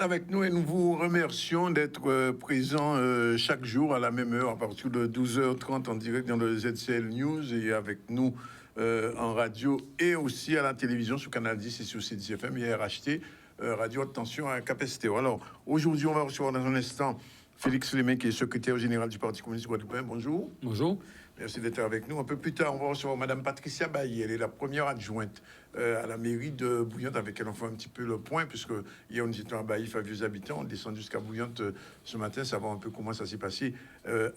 avec nous et nous vous remercions d'être présents chaque jour à la même heure, à partir de 12h30 en direct dans le ZCL News et avec nous en radio et aussi à la télévision sur Canal 10 et sur CDFM et RHT, Radio Attention à Capestéo. Alors, aujourd'hui, on va recevoir dans un instant Félix Lémé, qui est secrétaire général du Parti communiste guadeloupéen. Bonjour. Bonjour. Merci d'être avec nous. Un peu plus tard, on va recevoir Madame Patricia Bailly. Elle est la première adjointe à la mairie de Bouillante, avec elle on fait un petit peu le point, puisque hier on était à Bailly, Favieux habitants. On descend jusqu'à Bouillante ce matin, savoir un peu comment ça s'est passé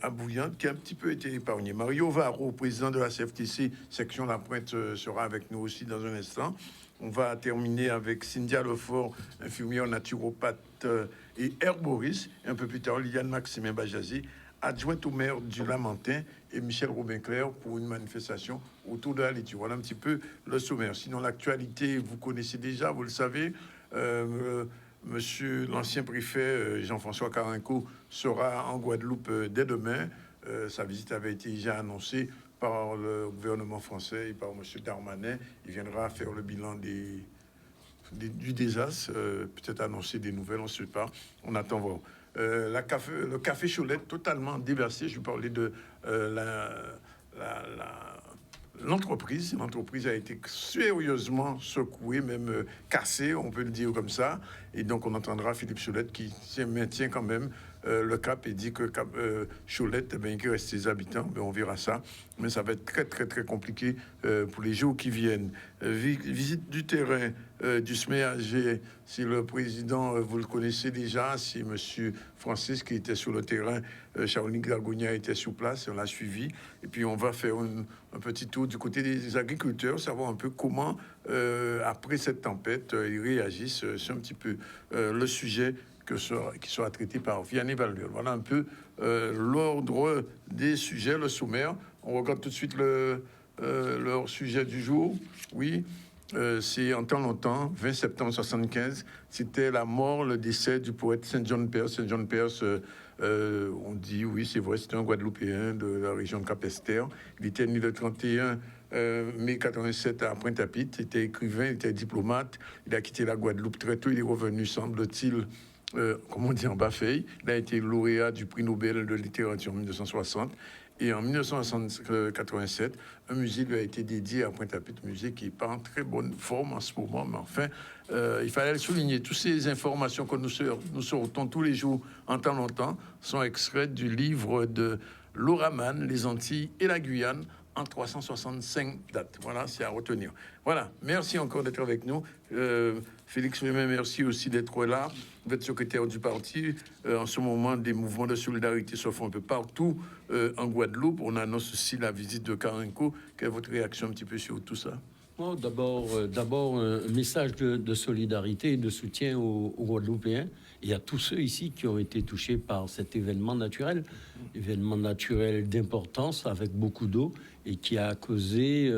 à Bouillante, qui a un petit peu été épargné. Mario Varro, président de la CFTC, section La Pointe, sera avec nous aussi dans un instant. On va terminer avec Cynthia Lefort, infirmière naturopathe et herboriste. Et un peu plus tard, Liliane Maximin Bajazi, adjointe au maire du Lamentin, et Michel Robin-Clair pour une manifestation autour de la laitue. Voilà un petit peu le sommaire. Sinon, l'actualité, vous connaissez déjà, vous le savez. Monsieur l'ancien préfet Jean-François Carenco sera en Guadeloupe dès demain. Sa visite avait été déjà annoncée par le gouvernement français et par monsieur Darmanin. Il viendra faire le bilan du désastre, peut-être annoncer des nouvelles, on ne sait pas. On attend voir. Le café Choulette totalement déversé. Je parlais de l'entreprise. L'entreprise a été sérieusement secouée, même cassée, on peut le dire comme ça. Et donc, on entendra Philippe Choulette qui maintient quand même le cap et dit que Choulette, il reste ses habitants. Mais on verra ça. Mais ça va être très, très, très compliqué pour les jours qui viennent. Visite du terrain du SMEAG. Si le président, vous le connaissez déjà, c'est monsieur Francis qui était sur le terrain. Charline Gargogna était sur place, on l'a suivi. Et puis, on va faire un petit tour du côté des agriculteurs, savoir un peu comment, après cette tempête, ils réagissent. C'est un petit peu le sujet qui sera traité par Vianney Vallier. Voilà un peu l'ordre des sujets, le sommaire. On regarde tout de suite leur sujet du jour. Oui, c'est en temps longtemps, 20 septembre 75, c'était la mort, le décès du poète Saint John Perse. Saint John Perse, on dit, oui, c'est vrai, c'était un Guadeloupéen de la région de Capesterre. Il était né le 31 mai 87 à Pointe-à-Pitre. Il était écrivain, il était diplomate. Il a quitté la Guadeloupe très tôt. Il est revenu, semble-t-il, comme on dit en Bafeille. Il a été lauréat du prix Nobel de littérature en 1960. Et en 1987, un musée lui a été dédié à Pointe-à-Pitre, musée qui n'est pas en très bonne forme en ce moment. Mais enfin, il fallait le souligner. Toutes ces informations que nous sortons tous les jours en temps longtemps sont extraites du livre de Laura Mann, Les Antilles et la Guyane, en 365 dates. Voilà, c'est à retenir. Voilà, merci encore d'être avec nous. Félix Lémé, merci aussi d'être là. Vous êtes secrétaire du parti. En ce moment, des mouvements de solidarité se font un peu partout en Guadeloupe. On annonce aussi la visite de Carenco. Quelle est votre réaction un petit peu sur tout ça? Bon, d'abord, un message de solidarité et de soutien aux Guadeloupéens et à tous ceux ici qui ont été touchés par cet événement naturel d'importance avec beaucoup d'eau et qui a causé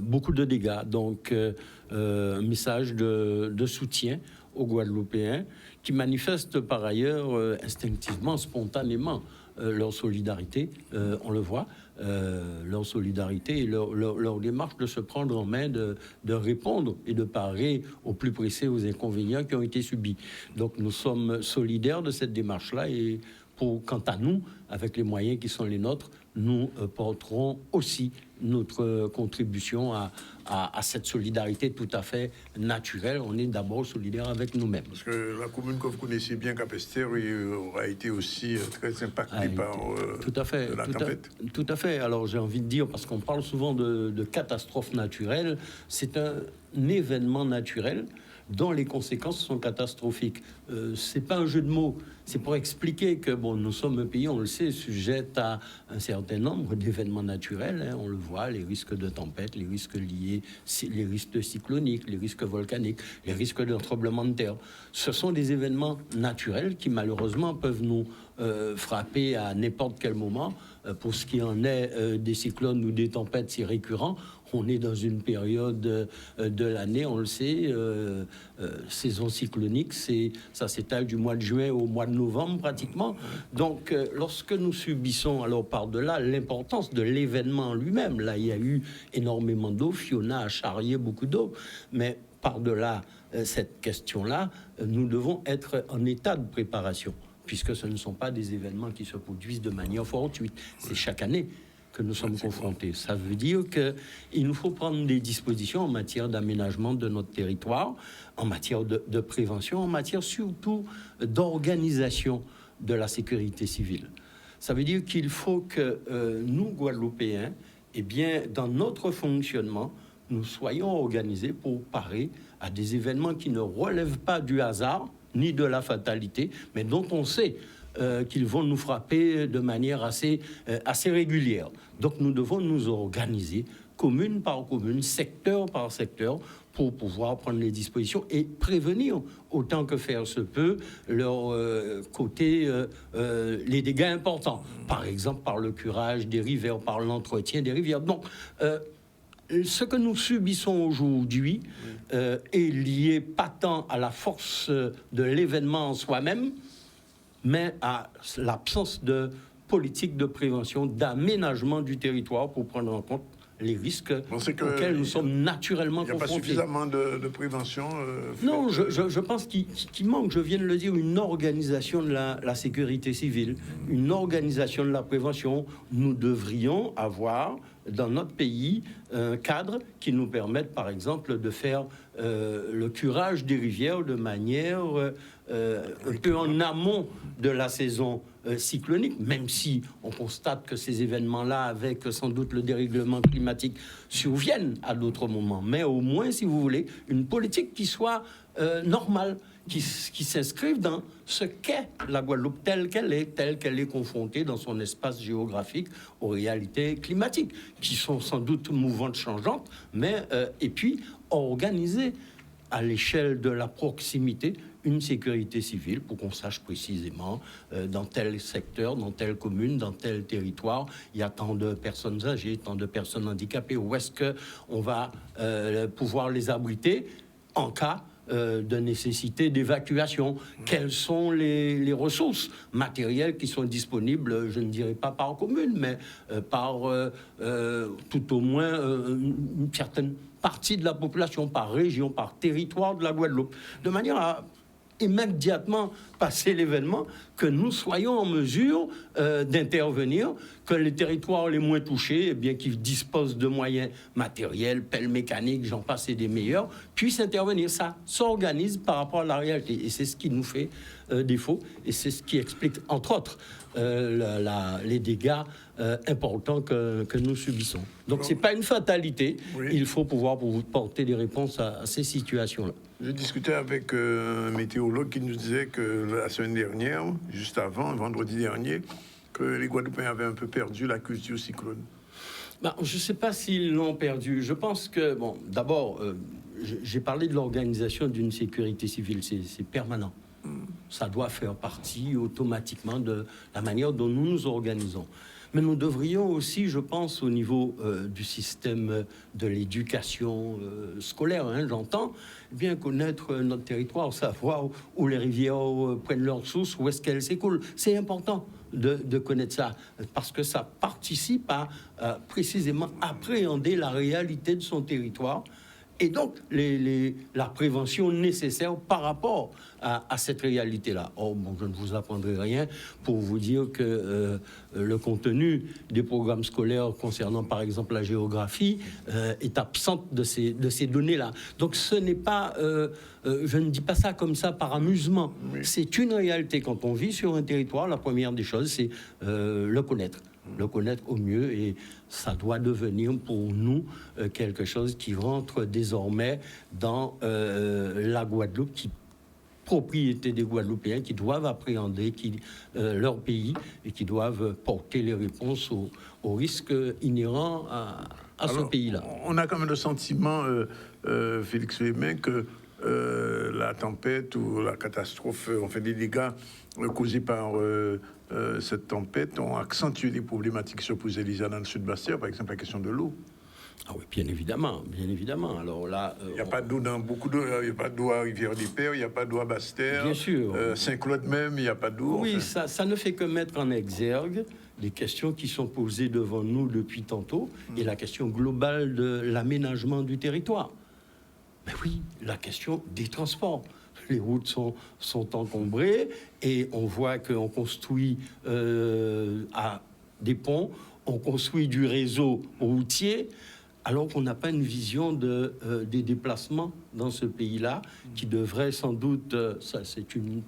beaucoup de dégâts. Donc, un message de soutien aux Guadeloupéens qui manifestent par ailleurs instinctivement, spontanément leur solidarité, on le voit. Leur solidarité et leur démarche de se prendre en main, de répondre et de parer au plus pressé aux inconvénients qui ont été subis. Donc nous sommes solidaires de cette démarche-là et quant à nous, avec les moyens qui sont les nôtres, nous porterons aussi notre contribution à cette solidarité tout à fait naturelle. On est d'abord solidaire avec nous-mêmes. Parce que la commune que vous connaissez bien, Capesterre, aura été aussi très impactée par la tempête. Tout à fait. Alors j'ai envie de dire, parce qu'on parle souvent de catastrophe naturelle, c'est un événement naturel dont les conséquences sont catastrophiques. C'est pas un jeu de mots, c'est pour expliquer que nous sommes un pays, on le sait, sujet à un certain nombre d'événements naturels, hein, on le voit, les risques de tempête, les risques liés, les risques cycloniques, les risques volcaniques, les risques de tremblement de terre. Ce sont des événements naturels qui malheureusement peuvent nous frapper à n'importe quel moment. Pour ce qui en est des cyclones ou des tempêtes si récurrents, on est dans une période de l'année, on le sait, saison cyclonique, ça s'étale du mois de juin au mois de novembre pratiquement. Donc lorsque nous subissons, alors par-delà l'importance de l'événement lui-même, là il y a eu énormément d'eau, Fiona a charrié beaucoup d'eau, mais par-delà cette question-là, nous devons être en état de préparation, puisque ce ne sont pas des événements qui se produisent de manière fortuite. C'est chaque année que nous sommes confrontés. Ça veut dire qu'il nous faut prendre des dispositions en matière d'aménagement de notre territoire, en matière de prévention, en matière surtout d'organisation de la sécurité civile. Ça veut dire qu'il faut que nous, Guadeloupéens, eh bien, dans notre fonctionnement, nous soyons organisés pour parer à des événements qui ne relèvent pas du hasard ni de la fatalité, mais dont on sait qu'ils vont nous frapper de manière assez régulière. Donc nous devons nous organiser commune par commune, secteur par secteur, pour pouvoir prendre les dispositions et prévenir autant que faire se peut leur côté les dégâts importants. Par exemple, par le curage des rivières, par l'entretien des rivières. Donc, ce que nous subissons aujourd'hui est lié pas tant à la force de l'événement en soi-même, mais à l'absence de politique de prévention, d'aménagement du territoire pour prendre en compte les risques auxquels nous sommes naturellement confrontés. Il n'y a pas suffisamment de prévention Non, je pense qu'il manque, je viens de le dire, une organisation de la sécurité civile, une organisation de la prévention. Nous devrions avoir dans notre pays un cadre qui nous permette, par exemple, de faire le curage des rivières de manière un peu en amont de la saison cyclonique, même si on constate que ces événements-là, avec sans doute le dérèglement climatique, surviennent à d'autres moments. Mais au moins, si vous voulez, une politique qui soit normale, qui s'inscrive dans ce qu'est la Guadeloupe telle qu'elle est confrontée dans son espace géographique aux réalités climatiques, qui sont sans doute mouvantes, changeantes, mais et puis organisée à l'échelle de la proximité, une sécurité civile pour qu'on sache précisément dans tel secteur, dans telle commune, dans tel territoire, il y a tant de personnes âgées, tant de personnes handicapées, où est-ce qu'on va pouvoir les abriter en cas de nécessité d'évacuation. Quelles sont les ressources matérielles qui sont disponibles, je ne dirais pas par commune, mais par tout au moins une certaine partie de la population, par région, par territoire de la Guadeloupe, de manière à immédiatement passer l'événement, que nous soyons en mesure d'intervenir, que les territoires les moins touchés, eh bien, qui disposent de moyens matériels, pelles mécaniques, j'en passe et des meilleurs, puissent intervenir. Ça s'organise par rapport à la réalité. Et c'est ce qui nous fait défaut. Et c'est ce qui explique, entre autres, les dégâts importants que nous subissons. Donc, ce n'est pas une fatalité. Oui. Il faut pouvoir porter des réponses à ces situations-là. J'ai discuté avec un météorologue qui nous disait que la semaine dernière, juste avant, vendredi dernier, que les Guadeloupéens avaient un peu perdu la culture cyclone. Ben, je ne sais pas s'ils l'ont perdu. Je pense que, bon, d'abord, j'ai parlé de l'organisation d'une sécurité civile. C'est permanent. Ça doit faire partie automatiquement de la manière dont nous nous organisons. Mais nous devrions aussi, je pense, au niveau du système de l'éducation scolaire, j'entends, bien connaître notre territoire, savoir où les rivières prennent leur source, où est-ce qu'elles s'écoulent. C'est important de connaître ça, parce que ça participe à précisément appréhender la réalité de son territoire, et donc la prévention nécessaire par rapport à cette réalité-là. Oh, bon, je ne vous apprendrai rien pour vous dire que le contenu des programmes scolaires concernant par exemple la géographie est absente de ces données-là. Donc ce n'est pas, je ne dis pas ça comme ça par amusement. Oui. C'est une réalité. Quand on vit sur un territoire, la première des choses, c'est le connaître au mieux, et ça doit devenir pour nous quelque chose qui rentre désormais dans la Guadeloupe, qui propriété des Guadeloupéens, qui doivent appréhender leur pays et qui doivent porter les réponses aux risques inhérents à ce pays-là. On a quand même le sentiment, Félix Fémin, que la tempête ou la catastrophe, enfin des dégâts causés par cette tempête ont accentué les problématiques qui se posaient déjà dans le sud Bastère, par exemple la question de l'eau. Ah oui, bien évidemment. Alors là, il n'y a pas d'eau dans beaucoup d'eau. Il n'y a pas d'eau à Rivière-des-Pères, il n'y a pas d'eau à Bastère. Bien sûr. Saint-Claude même, il n'y a pas d'eau. Oui, enfin. ça ne fait que mettre en exergue les questions qui sont posées devant nous depuis tantôt et la question globale de l'aménagement du territoire. Ben oui, la question des transports. Les routes sont encombrées et on voit qu'on construit à des ponts, on construit du réseau routier, alors qu'on n'a pas une vision des déplacements dans ce pays-là, qui devrait sans doute, ça c'est une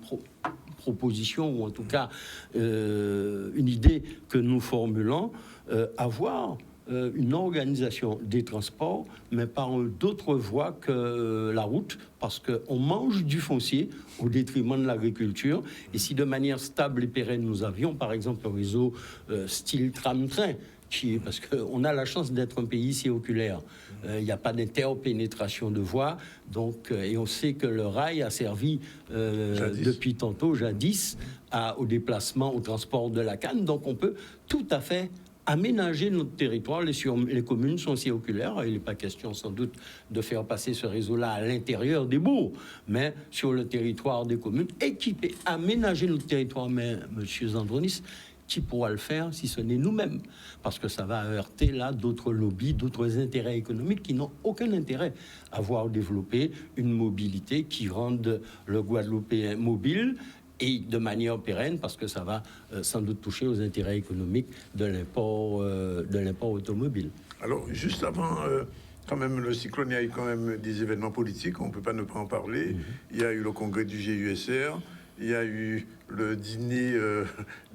proposition, ou en tout cas une idée que nous formulons, avoir une organisation des transports, mais par d'autres voies que la route, parce qu'on mange du foncier au détriment de l'agriculture. Et si de manière stable et pérenne, nous avions par exemple un réseau style tram-train, parce qu'on a la chance d'être un pays circulaire. Il n'y a pas d'interpénétration de voies, donc, et on sait que le rail a servi depuis tantôt, jadis, au déplacement, au transport de la canne. Donc on peut tout à fait aménager notre territoire. Les communes sont circulaires. Il n'est pas question sans doute de faire passer ce réseau-là à l'intérieur des bourgs, mais sur le territoire des communes, équiper, aménager notre territoire. Mais, monsieur Zandronis, qui pourra le faire si ce n'est nous-mêmes? Parce que ça va heurter là d'autres lobbies, d'autres intérêts économiques qui n'ont aucun intérêt à voir développer une mobilité qui rende le Guadeloupéen mobile et de manière pérenne, parce que ça va sans doute toucher aux intérêts économiques de l'import automobile. Alors, juste avant, quand même, le cyclone, il y a eu quand même des événements politiques, on ne peut pas ne pas en parler. Il y a eu le congrès du GUSR, il y a eu le dîner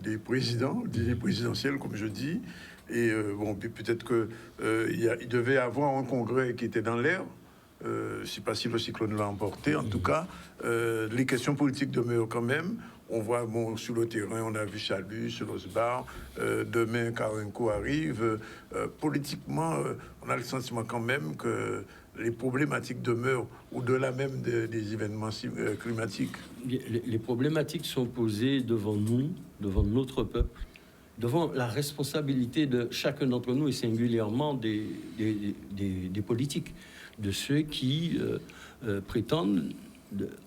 des présidents, le dîner présidentiel, comme je dis. Et bon, peut-être qu'il devait y avoir un congrès qui était dans l'air. Je ne sais pas si le cyclone l'a emporté. En tout cas, les questions politiques demeurent quand même. On voit, bon, sur le terrain, on a vu Chalus, Losbar. Demain, Karenko arrive. Politiquement, on a le sentiment quand même que les problématiques demeurent au-delà même des événements climatiques. Les problématiques sont posées devant nous, devant notre peuple, devant la responsabilité de chacun d'entre nous et singulièrement des politiques, de ceux qui prétendent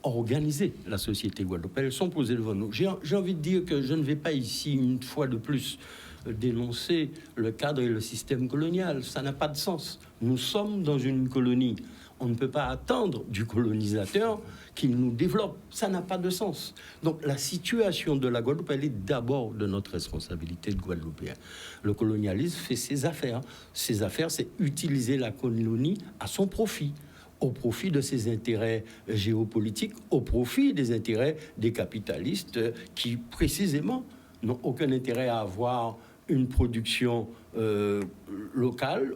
organiser la société guadeloupéenne. Elles sont posées devant nous. J'ai envie de dire que je ne vais pas ici, une fois de plus, dénoncer le cadre et le système colonial. Ça n'a pas de sens. Nous sommes dans une colonie. On ne peut pas attendre du colonisateur qu'il nous développe. Ça n'a pas de sens. Donc la situation de la Guadeloupe, elle est d'abord de notre responsabilité de Guadeloupéens. Le colonialisme fait ses affaires. Ses affaires, c'est utiliser la colonie à son profit, au profit de ses intérêts géopolitiques, au profit des intérêts des capitalistes qui, précisément, n'ont aucun intérêt à avoir une production locale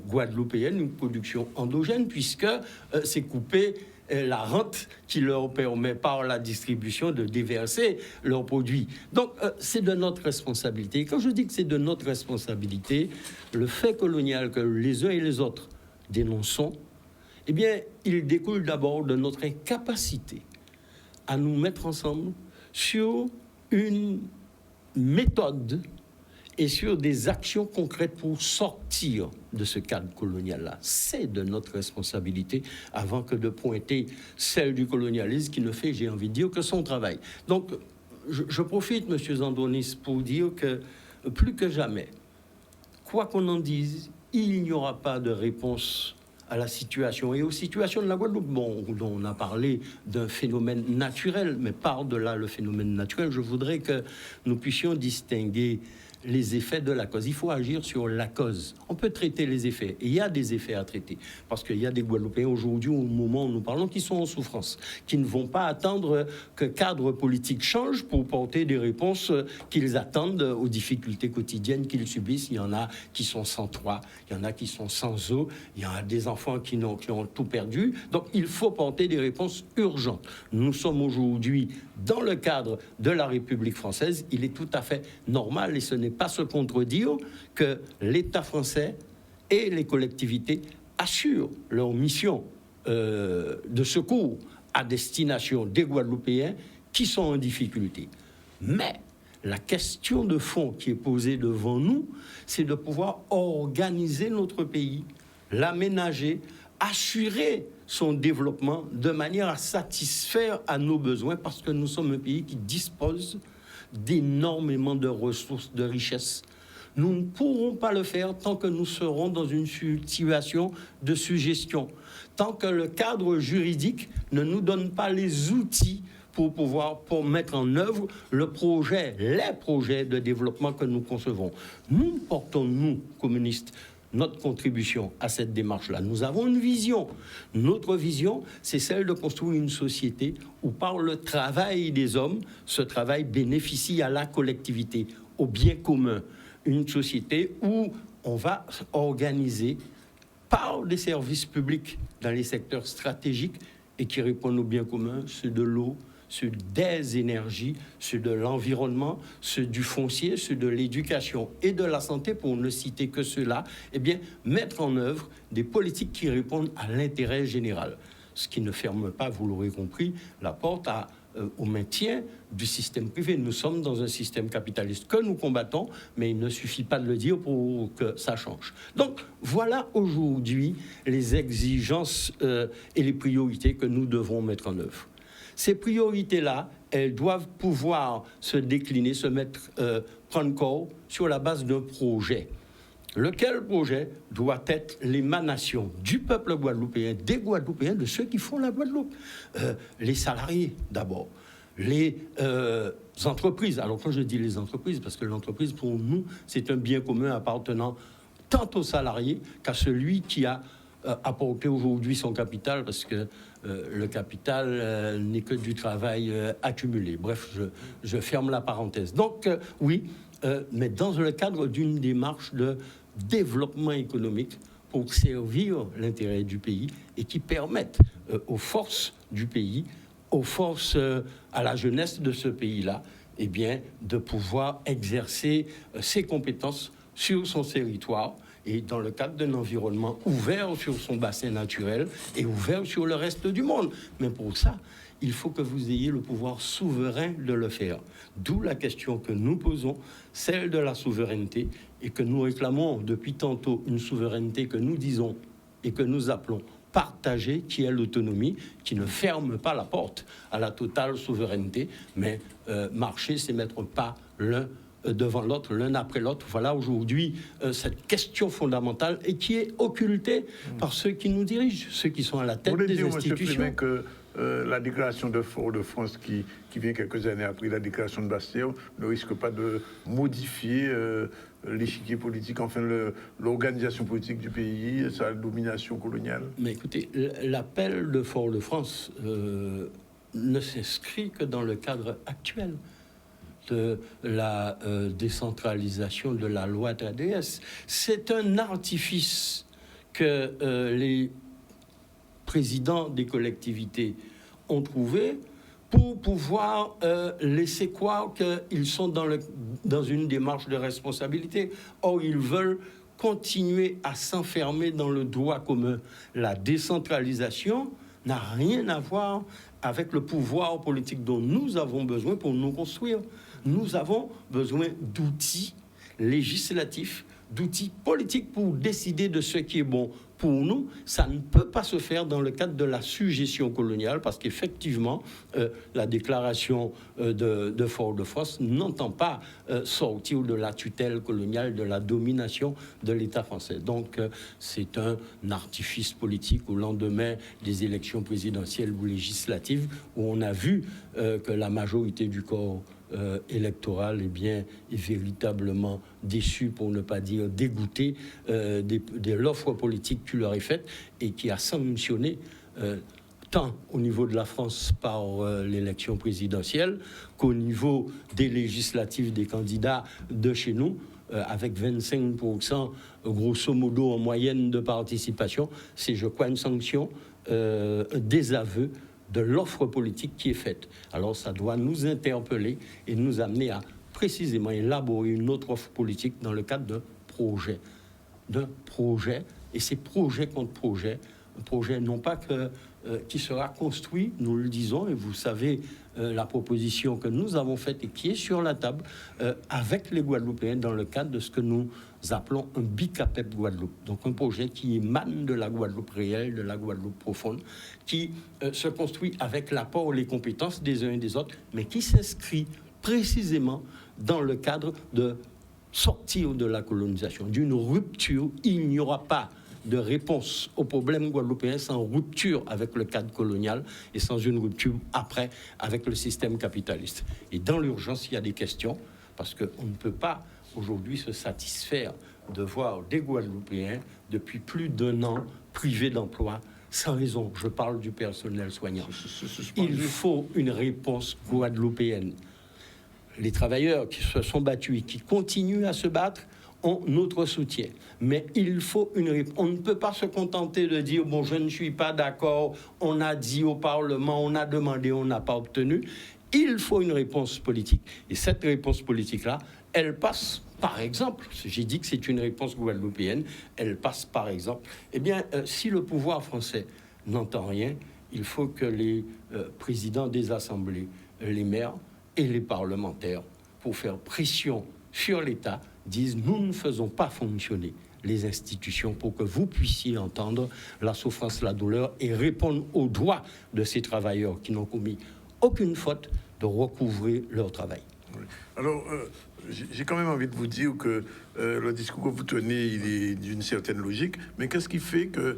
guadeloupéenne, une production endogène, puisque c'est couper la rente qui leur permet par la distribution de déverser leurs produits. Donc c'est de notre responsabilité. Et quand je dis que c'est de notre responsabilité, le fait colonial que les uns et les autres dénonçons, eh bien, il découle d'abord de notre incapacité à nous mettre ensemble sur une méthode et sur des actions concrètes pour sortir de ce cadre colonial-là. C'est de notre responsabilité avant que de pointer celle du colonialisme qui ne fait, j'ai envie de dire, que son travail. Donc, je profite, M. Zandronis, pour dire que plus que jamais, quoi qu'on en dise, il n'y aura pas de réponse à la situation et aux situations de la Guadeloupe. Bon, on a parlé d'un phénomène naturel, mais par-delà le phénomène naturel, je voudrais que nous puissions distinguer les effets de la cause. Il faut agir sur la cause. On peut traiter les effets. Et il y a des effets à traiter. Parce qu'il y a des Guadeloupéens aujourd'hui, au moment où nous parlons, qui sont en souffrance, qui ne vont pas attendre que le cadre politique change pour porter des réponses qu'ils attendent aux difficultés quotidiennes qu'ils subissent. Il y en a qui sont sans toit, il y en a qui sont sans eau, il y en a des enfants qui ont tout perdu. Donc il faut porter des réponses urgentes. Nous sommes aujourd'hui dans le cadre de la République française. Il est tout à fait normal, et ce n'est pas se contredire, que l'État français et les collectivités assurent leur mission de secours à destination des Guadeloupéens qui sont en difficulté. Mais la question de fond qui est posée devant nous, c'est de pouvoir organiser notre pays, l'aménager, assurer son développement de manière à satisfaire à nos besoins, parce que nous sommes un pays qui dispose d'énormément de ressources, de richesses. Nous ne pourrons pas le faire tant que nous serons dans une situation de suggestion, tant que le cadre juridique ne nous donne pas les outils pour mettre en œuvre les projets de développement que nous concevons. Nous portons, nous, communistes, notre contribution à cette démarche-là. Nous avons une vision. Notre vision, c'est celle de construire une société où, par le travail des hommes, ce travail bénéficie à la collectivité, au bien commun. Une société où on va organiser par des services publics dans les secteurs stratégiques et qui répondent au bien commun, ceux de l'eau, ceux des énergies, ceux de l'environnement, ceux du foncier, ceux de l'éducation et de la santé, pour ne citer que ceux-là, eh bien, mettre en œuvre des politiques qui répondent à l'intérêt général. Ce qui ne ferme pas, vous l'aurez compris, la porte au maintien du système privé. Nous sommes dans un système capitaliste que nous combattons, mais il ne suffit pas de le dire pour que ça change. Donc, voilà aujourd'hui les exigences et les priorités que nous devrons mettre en œuvre. Ces priorités-là, elles doivent pouvoir se décliner, prendre corps sur la base d'un projet. Lequel projet doit être l'émanation du peuple guadeloupéen, des Guadeloupéens, de ceux qui font la Guadeloupe. Les salariés, d'abord. Les entreprises. Alors, quand je dis les entreprises, parce que l'entreprise, pour nous, c'est un bien commun appartenant tant aux salariés qu'à celui qui a apporté aujourd'hui son capital, parce que le capital n'est que du travail accumulé. Bref, je ferme la parenthèse. Donc, oui, mais dans le cadre d'une démarche de développement économique pour servir l'intérêt du pays et qui permette aux forces du pays, aux forces, à la jeunesse de ce pays-là, eh bien, de pouvoir exercer ses compétences sur son territoire et dans le cadre d'un environnement ouvert sur son bassin naturel et ouvert sur le reste du monde. Mais pour ça, il faut que vous ayez le pouvoir souverain de le faire. D'où la question que nous posons, celle de la souveraineté, et que nous réclamons depuis tantôt, une souveraineté que nous disons et que nous appelons partagée, qui est l'autonomie, qui ne ferme pas la porte à la totale souveraineté, mais marcher, c'est mettre pas l'un devant l'autre, l'un après l'autre. Voilà aujourd'hui cette question fondamentale et qui est occultée par ceux qui nous dirigent, ceux qui sont à la tête des institutions. M. que la déclaration de Fort-de-France qui vient quelques années après la déclaration de Bastille ne risque pas de modifier l'échiquier politique, enfin l'organisation politique du pays, sa domination coloniale. Mais écoutez, l'appel de Fort-de-France ne s'inscrit que dans le cadre actuel de la décentralisation de la loi 3DS. C'est un artifice que les présidents des collectivités ont trouvé pour pouvoir laisser croire qu'ils sont dans une démarche de responsabilité. Or, ils veulent continuer à s'enfermer dans le droit commun. La décentralisation n'a rien à voir avec le pouvoir politique dont nous avons besoin pour nous construire. Nous avons besoin d'outils législatifs, d'outils politiques pour décider de ce qui est bon pour nous. Ça ne peut pas se faire dans le cadre de la suggestion coloniale, parce qu'effectivement, la déclaration de Fort-de-France n'entend pas sortir de la tutelle coloniale, de la domination de l'État français. Donc, c'est un artifice politique au lendemain des élections présidentielles ou législatives, où on a vu que la majorité du corps électoral est véritablement déçu, pour ne pas dire dégoûté, de l'offre politique qui leur est faite et qui a sanctionné tant au niveau de la France par l'élection présidentielle qu'au niveau des législatives des candidats de chez nous, avec 25% grosso modo en moyenne de participation. C'est, je crois, une sanction, un désaveu de l'offre politique qui est faite. Alors ça doit nous interpeller et nous amener à précisément élaborer une autre offre politique dans le cadre d'un projet, et c'est projet contre projet, un projet non pas qui sera construit, nous le disons, et vous savez la proposition que nous avons faite et qui est sur la table avec les Guadeloupéens dans le cadre de ce que nous appelons un BICAPEP Guadeloupe. Donc un projet qui émane de la Guadeloupe réelle, de la Guadeloupe profonde, qui se construit avec l'apport et les compétences des uns et des autres, mais qui s'inscrit précisément dans le cadre de sortir de la colonisation, d'une rupture. Il n'y aura pas de réponse aux problèmes guadeloupéens sans rupture avec le cadre colonial et sans une rupture après avec le système capitaliste. Et dans l'urgence, il y a des questions, parce qu'on ne peut pas aujourd'hui se satisfaire de voir des Guadeloupéens depuis plus d'1 an privés d'emploi sans raison. Je parle du personnel soignant. Il faut une réponse guadeloupéenne. Les travailleurs qui se sont battus et qui continuent à se battre ont notre soutien. Mais il faut une réponse. On ne peut pas se contenter de dire « bon, je ne suis pas d'accord, on a dit au Parlement, on a demandé, on n'a pas obtenu ». Il faut une réponse politique. Et cette réponse politique-là, elle passe, par exemple, j'ai dit que c'est une réponse guadeloupéenne, elle passe, par exemple, si le pouvoir français n'entend rien, il faut que les présidents des assemblées, les maires et les parlementaires, pour faire pression sur l'État, disent « nous ne faisons pas fonctionner les institutions pour que vous puissiez entendre la souffrance, la douleur et répondre aux droits de ces travailleurs qui n'ont commis aucune faute de recouvrer leur travail. » Oui. Alors, j'ai quand même envie de vous dire que le discours que vous tenez, il est d'une certaine logique, mais qu'est-ce qui fait que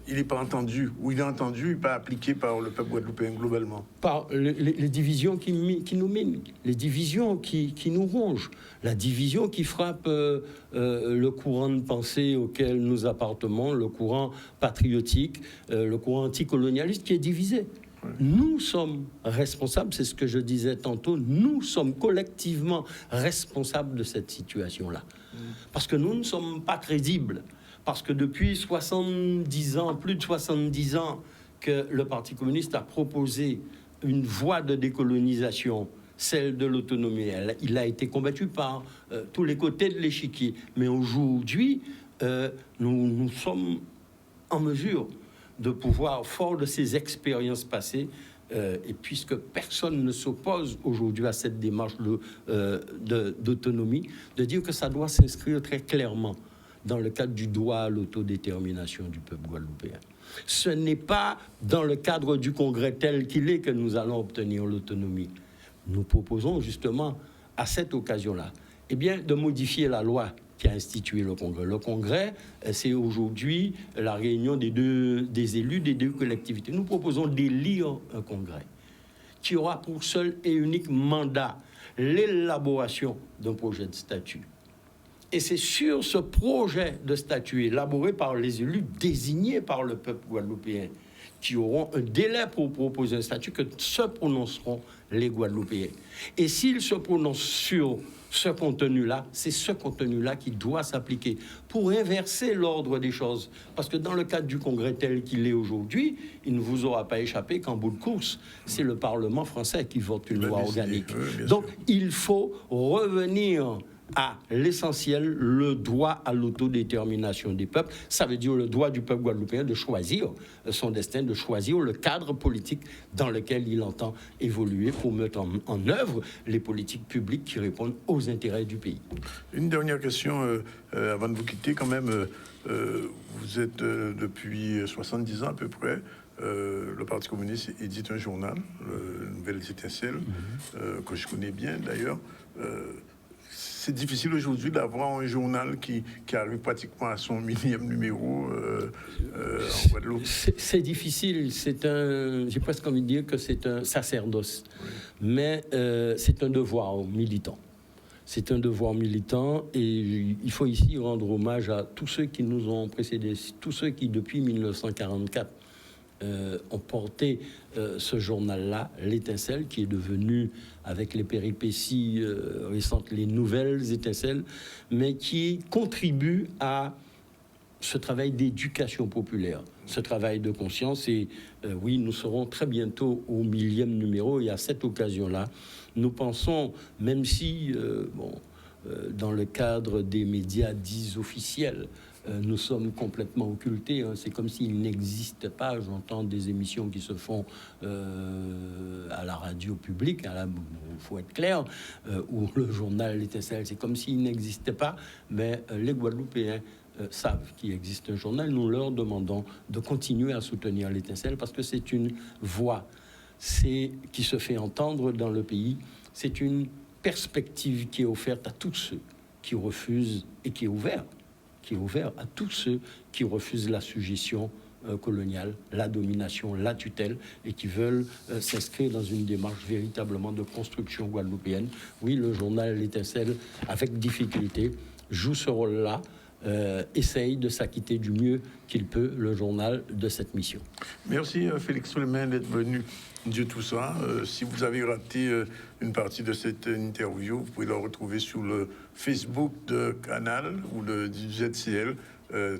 il n'est pas entendu, ou il est entendu et pas appliqué par le peuple guadeloupéen globalement? Par les divisions qui nous minent, les divisions qui nous rongent, la division qui frappe le courant de pensée auquel nous appartenons, le courant patriotique, le courant anticolonialiste qui est divisé. Nous sommes responsables, c'est ce que je disais tantôt, nous sommes collectivement responsables de cette situation-là. Parce que nous ne sommes pas crédibles. Parce que depuis 70 ans, plus de 70 ans, que le Parti communiste a proposé une voie de décolonisation, celle de l'autonomie. Il a été combattu par tous les côtés de l'échiquier. Mais aujourd'hui, nous sommes en mesure de pouvoir, fort de ces expériences passées, et puisque personne ne s'oppose aujourd'hui à cette démarche d'autonomie, de dire que ça doit s'inscrire très clairement dans le cadre du droit à l'autodétermination du peuple guadeloupéen. Ce n'est pas dans le cadre du Congrès tel qu'il est que nous allons obtenir l'autonomie. Nous proposons justement, à cette occasion-là, de modifier la loi qui a institué le Congrès. Le Congrès, c'est aujourd'hui la réunion des élus des 2 collectivités. Nous proposons d'élire un Congrès qui aura pour seul et unique mandat l'élaboration d'un projet de statut. Et c'est sur ce projet de statut élaboré par les élus désignés par le peuple guadeloupéen qui auront un délai pour proposer un statut que se prononceront les Guadeloupéens. Et s'ils se prononcent sur ce contenu-là, c'est ce contenu-là qui doit s'appliquer pour inverser l'ordre des choses. Parce que dans le cadre du Congrès tel qu'il est aujourd'hui, il ne vous aura pas échappé qu'en bout de course, c'est le Parlement français qui vote une loi organique. Donc, il faut revenir à l'essentiel, le droit à l'autodétermination des peuples. Ça veut dire le droit du peuple guadeloupéen de choisir son destin, de choisir le cadre politique dans lequel il entend évoluer pour mettre en œuvre les politiques publiques qui répondent aux intérêts du pays. Une dernière question avant de vous quitter quand même. Vous êtes depuis 70 ans à peu près. Le Parti communiste édite un journal, Nouvelles Étincelles, que je connais bien d'ailleurs. C'est difficile aujourd'hui d'avoir un journal qui arrive pratiquement à son 1000e numéro en Guadeloupe. C'est difficile, j'ai presque envie de dire que c'est un sacerdoce, mais c'est un devoir militant. C'est un devoir militant et il faut ici rendre hommage à tous ceux qui nous ont précédés, tous ceux qui depuis 1944 ont porté ce journal-là, l'Étincelle, qui est devenu, avec les péripéties récentes, les Nouvelles Étincelles, mais qui contribue à ce travail d'éducation populaire, ce travail de conscience. Et oui, nous serons très bientôt au 1000e numéro, et à cette occasion-là, nous pensons, même si, dans le cadre des médias dits officiels, nous sommes complètement occultés. C'est comme s'il n'existait pas. J'entends des émissions qui se font à la radio publique, il faut être clair, ou le journal L'Étincelle. C'est comme s'il n'existait pas, mais les Guadeloupéens savent qu'il existe un journal. Nous leur demandons de continuer à soutenir L'Étincelle parce que c'est une voix qui se fait entendre dans le pays. C'est une perspective qui est offerte à tous ceux qui refuse et qui est ouvert à tous ceux qui refusent la suggestion coloniale, la domination, la tutelle, et qui veulent s'inscrire dans une démarche véritablement de construction guadeloupéenne. Oui, le journal L'Étincelle, avec difficulté, joue ce rôle-là, essaye de s'acquitter du mieux qu'il peut, le journal, de cette mission. Merci Félix Souleymane d'être venu dire tout ça. Si vous avez raté une partie de cette interview, vous pouvez la retrouver sur le Facebook de Canal ou du ZCL.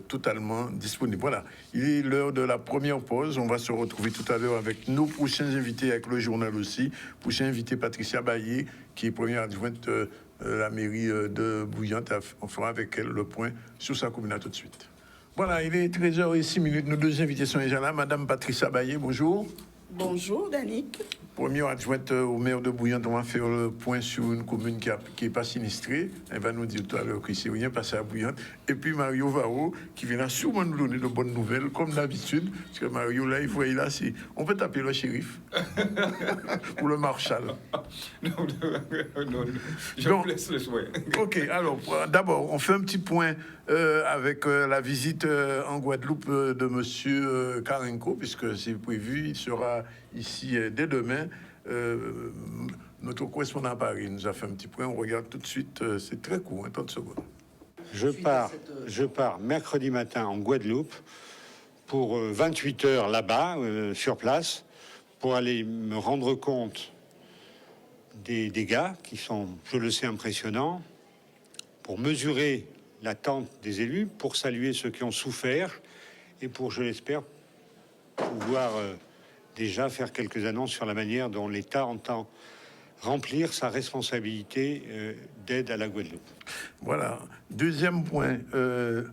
Totalement disponible. Voilà, il est l'heure de la première pause. On va se retrouver tout à l'heure avec nos prochains invités, avec le journal aussi. Prochain invité, Patricia Baillet, qui est première adjointe de la mairie de Bouillante. On fera avec elle le point sur sa commune. Tout de suite. Voilà, il est 13h06. Nos deux invités sont déjà là. Madame Patricia Baillet, bonjour. Bonjour, Danick. Première adjointe au maire de Bouillante, on va faire le point sur une commune qui n'est pas sinistrée. Elle va nous dire tout à l'heure que c'est rien passé à Bouillante. Et puis Mario Varro, qui viendra sûrement nous donner de bonnes nouvelles, comme d'habitude. Parce que Mario, là, il faut là, on peut taper le shérif ou le marshal. Non, je vous laisse le choix. Ok, alors, d'abord, on fait un petit point avec la visite en Guadeloupe de monsieur Karenko, puisque c'est prévu, il sera ici dès demain. Notre correspondant à Paris nous a fait un petit point. On regarde tout de suite. C'est très court, 30 secondes. Je pars mercredi matin en Guadeloupe pour 28 heures là-bas, sur place, pour aller me rendre compte des dégâts qui sont, je le sais, impressionnants, pour mesurer l'attente des élus, pour saluer ceux qui ont souffert et pour, je l'espère, pouvoir déjà faire quelques annonces sur la manière dont l'État entend remplir sa responsabilité d'aide à la Guadeloupe. Voilà. Deuxième point,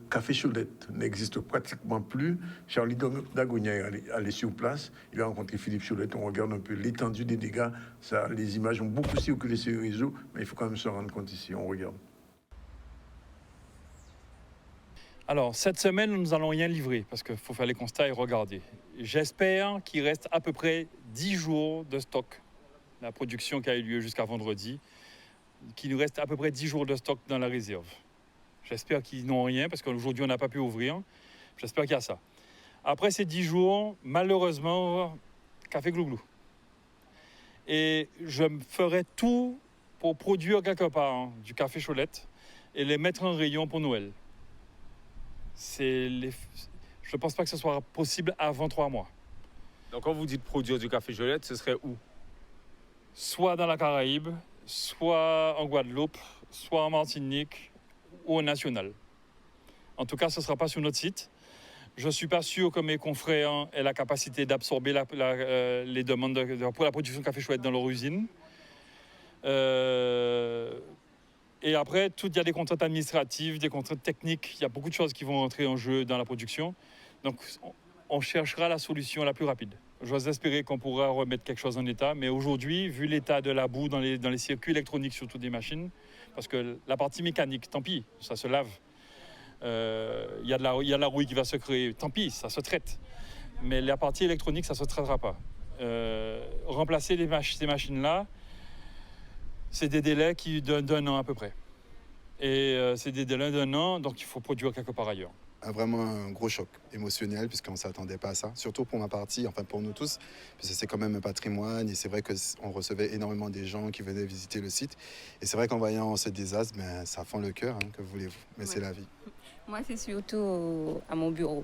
Café Choulette n'existe pratiquement plus. Charlie Dagonia est allé sur place. Il a rencontré Philippe Choulette. On regarde un peu l'étendue des dégâts. Ça, les images ont beaucoup circulé sur les réseaux, mais il faut quand même se rendre compte ici. On regarde. Alors, cette semaine, nous n'allons rien livrer parce qu'il faut faire les constats et regarder. J'espère qu'il reste à peu près 10 jours de stock. La production qui a eu lieu jusqu'à vendredi, qu'il nous reste à peu près 10 jours de stock dans la réserve. J'espère qu'ils n'ont rien parce qu'aujourd'hui, on n'a pas pu ouvrir. J'espère qu'il y a ça. Après ces 10 jours, malheureusement, café glouglou. Et je ferai tout pour produire quelque part du café Choulette et les mettre en rayon pour Noël. Je ne pense pas que ce soit possible avant 3 mois. Donc, quand vous dites produire du café Choulette, ce serait où? Soit dans la Caraïbe, soit en Guadeloupe, soit en Martinique ou au national. En tout cas, ce ne sera pas sur notre site. Je ne suis pas sûr que mes confrères aient la capacité d'absorber les demandes pour la production de café Choulette dans leur usine. Et après, il y a des contraintes administratives, des contraintes techniques. Il y a beaucoup de choses qui vont entrer en jeu dans la production. Donc, on cherchera la solution la plus rapide. J'ose espérer qu'on pourra remettre quelque chose en état. Mais aujourd'hui, vu l'état de la boue dans les circuits électroniques, surtout des machines, parce que la partie mécanique, tant pis, ça se lave. Il y a de la rouille qui va se créer, tant pis, ça se traite. Mais la partie électronique, ça ne se traitera pas. Remplacer ces machines-là, c'est des délais d'un an à peu près. Et c'est des délais d'un an, donc il faut produire quelque part ailleurs. Vraiment un gros choc émotionnel puisqu'on ne s'attendait pas à ça, surtout pour ma partie, enfin pour nous tous, puisque c'est quand même un patrimoine et c'est vrai qu'on recevait énormément des gens qui venaient visiter le site. Et c'est vrai qu'en voyant ce désastre, ça fend le cœur, que voulez-vous, mais c'est la vie. Moi, c'est surtout à mon bureau.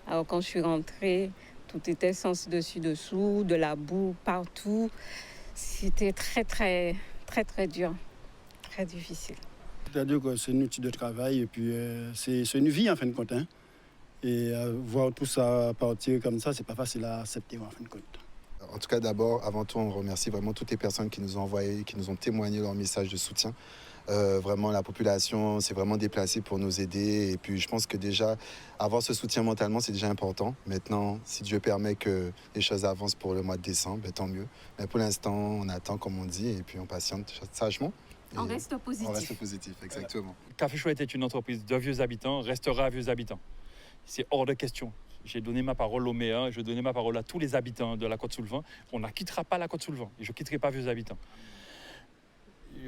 Alors, quand je suis rentrée, tout était sens dessus-dessous, de la boue partout. C'était très, très, très, très dur, très difficile. C'est-à-dire que c'est un outil de travail et puis c'est une vie en fin de compte. Et voir tout ça partir comme ça, c'est pas facile à accepter en fin de compte. En tout cas, d'abord, avant tout, on remercie vraiment toutes les personnes qui nous ont envoyé, qui nous ont témoigné leur message de soutien. Vraiment, la population s'est vraiment déplacée pour nous aider. Et puis, je pense que déjà, avoir ce soutien mentalement, c'est déjà important. Maintenant, si Dieu permet que les choses avancent pour le mois de décembre, tant mieux. Mais pour l'instant, on attend, comme on dit, et puis on patiente sagement. On reste positif. On reste positif, exactement. Café Choulette est une entreprise de vieux habitants, restera vieux habitants. C'est hors de question. J'ai donné ma parole au maire, je donné ma parole à tous les habitants de la Côte-sous-le-Vent. On ne quittera pas la Côte-sous-le-Vent et je ne quitterai pas vieux habitants.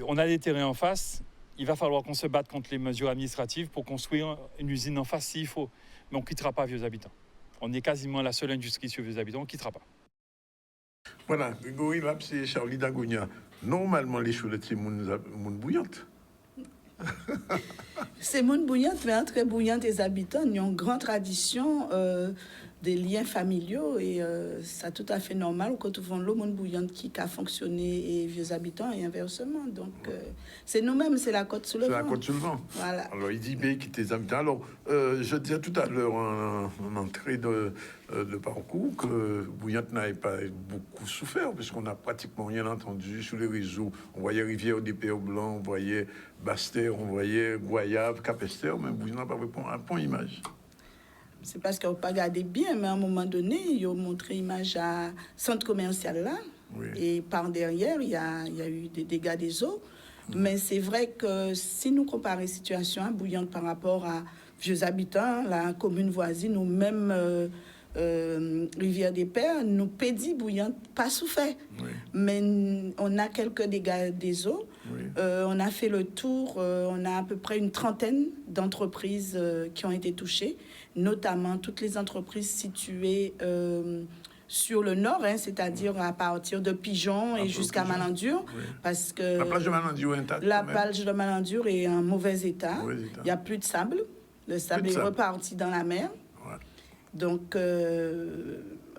On a des terrains en face, il va falloir qu'on se batte contre les mesures administratives pour construire une usine en face s'il faut. Mais on ne quittera pas Vieux Habitants. On est quasiment la seule industrie sur Vieux Habitants, on ne quittera pas. Voilà, Grégory Lap, c'est Charlie Dagounia. Normalement, les choulettes, c'est moun bouillante. C'est moun bouillante, mais entre bouillante et les habitants, ils ont une grande tradition des liens familiaux et c'est tout à fait normal quand on voit l'eau moun bouillante qui a fonctionné et vieux habitants et inversement. Donc c'est nous-mêmes, c'est la côte sous le vent. C'est la côte sous le vent. Voilà. Alors il dit B qui tes habitants. Alors je disais tout à l'heure en entrée de parcours que Bouillante n'avait pas beaucoup souffert puisqu'on n'a pratiquement rien entendu sur les réseaux. On voyait Rivière des Pères Blancs, on voyait Bastère, on voyait Goyave, Capester, mais Bouillante n'a pas répondu à un point image. C'est parce qu'on n'a pas gardé bien, mais à un moment donné, ils ont montré image à centre commercial là. Oui. Et par derrière, il y a eu des dégâts des eaux. Mais c'est vrai que si nous comparons la situation à Bouillante par rapport à Vieux Habitants, la commune voisine ou même Rivière des Pères, nous pédit Bouillante pas souffert. Oui. Mais on a quelques dégâts des eaux. Oui. On a fait le tour, on a à peu près une trentaine d'entreprises qui ont été touchées, notamment toutes les entreprises situées sur le nord, c'est-à-dire à partir de Pigeon et jusqu'à Malandur, oui. Parce que la plage de Malandur est intacte. La plage de Malandur est en mauvais état. Il n'y a plus de sable. Le sable est reparti dans la mer. Ouais. Donc,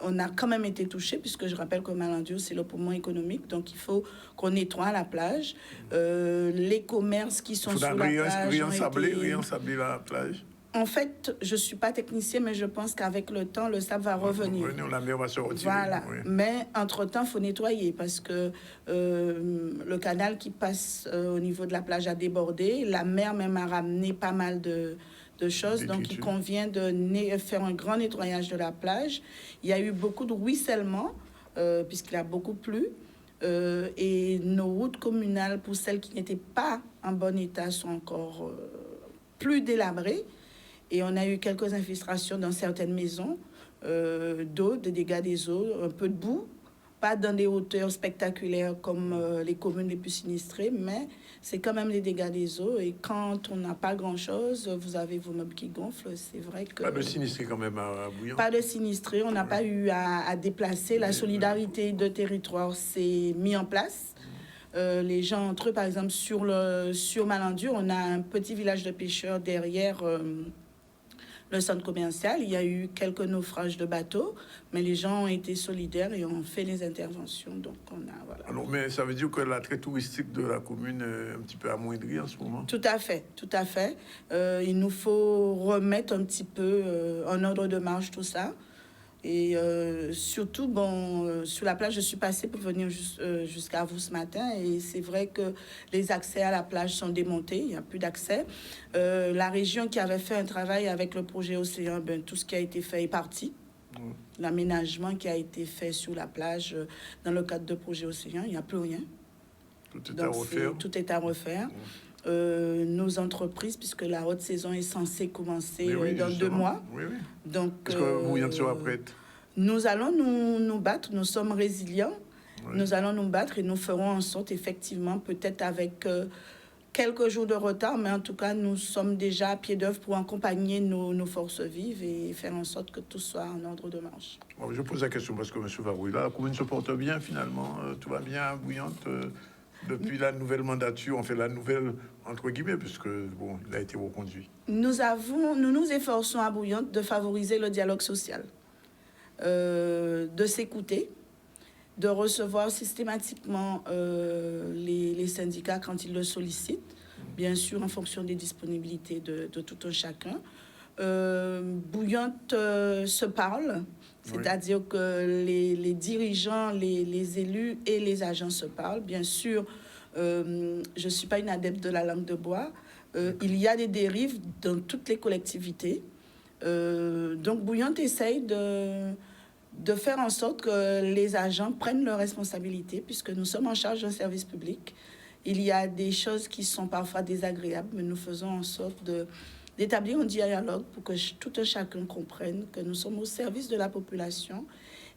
on a quand même été touché, puisque je rappelle que Malandur, c'est le poumon économique. Donc, il faut qu'on nettoie la plage. Les commerces qui sont sur la plage rien sablé la plage. En fait, je ne suis pas technicien, mais je pense qu'avec le temps, le sable va revenir. La mer va se retirer. Voilà. Oui. Mais entre-temps, il faut nettoyer parce que le canal qui passe au niveau de la plage a débordé. La mer même a ramené pas mal de choses. Donc, il convient de faire un grand nettoyage de la plage. Il y a eu beaucoup de ruissellement, puisqu'il a beaucoup plu. Et nos routes communales, pour celles qui n'étaient pas en bon état, sont encore plus délabrées. Et on a eu quelques infiltrations dans certaines maisons d'eau, de dégâts des eaux, un peu de boue, pas dans des hauteurs spectaculaires comme les communes les plus sinistrées, mais c'est quand même des dégâts des eaux. Et quand on n'a pas grand-chose, vous avez vos meubles qui gonflent, c'est vrai que... Pas de sinistrés quand même à Bouillante. Pas de sinistrés, on n'a pas eu à déplacer. La solidarité de territoire s'est mise en place. Les gens entre eux, par exemple, sur Malandur, on a un petit village de pêcheurs derrière... le centre commercial, il y a eu quelques naufrages de bateaux, mais les gens ont été solidaires et ont fait les interventions. Donc on a voilà. Alors, mais ça veut dire que l'attrait touristique de la commune est un petit peu amoindri en ce moment. Tout à fait, tout à fait. Il nous faut remettre un petit peu en ordre de marche tout ça. Et surtout, sur la plage, je suis passée pour venir jusqu'à vous ce matin. Et c'est vrai que les accès à la plage sont démontés. Il n'y a plus d'accès. La région qui avait fait un travail avec le projet Océan, tout ce qui a été fait est parti. L'aménagement qui a été fait sur la plage dans le cadre de projet Océan, il n'y a plus rien. Tout est à refaire. Tout est à refaire. Nos entreprises, puisque la haute saison est censée commencer dans 2 mois. Oui, oui. Donc, est-ce que Bouillante sera prête? Nous allons nous battre, nous sommes résilients. Oui. Nous allons nous battre et nous ferons en sorte, effectivement, peut-être avec quelques jours de retard, mais en tout cas, nous sommes déjà à pied d'œuvre pour accompagner nos forces vives et faire en sorte que tout soit en ordre de marche. Bon, je pose la question parce que M. Varouille, la commune se porte bien finalement, tout va bien à Bouillante. Depuis la nouvelle mandature, on fait la nouvelle, entre guillemets, puisque, il a été reconduit. Nous nous efforçons à Bouillante de favoriser le dialogue social, de s'écouter, de recevoir systématiquement les syndicats quand ils le sollicitent, bien sûr en fonction des disponibilités de tout un chacun. Bouillante se parle. C'est-à-dire que les dirigeants, les élus et les agents se parlent. Bien sûr, je ne suis pas une adepte de la langue de bois. Il y a des dérives dans toutes les collectivités. Donc, Bouillante essaye de faire en sorte que les agents prennent leurs responsabilités, puisque nous sommes en charge d'un service public. Il y a des choses qui sont parfois désagréables, mais nous faisons en sorte d'établir un dialogue pour que tout un chacun comprenne que nous sommes au service de la population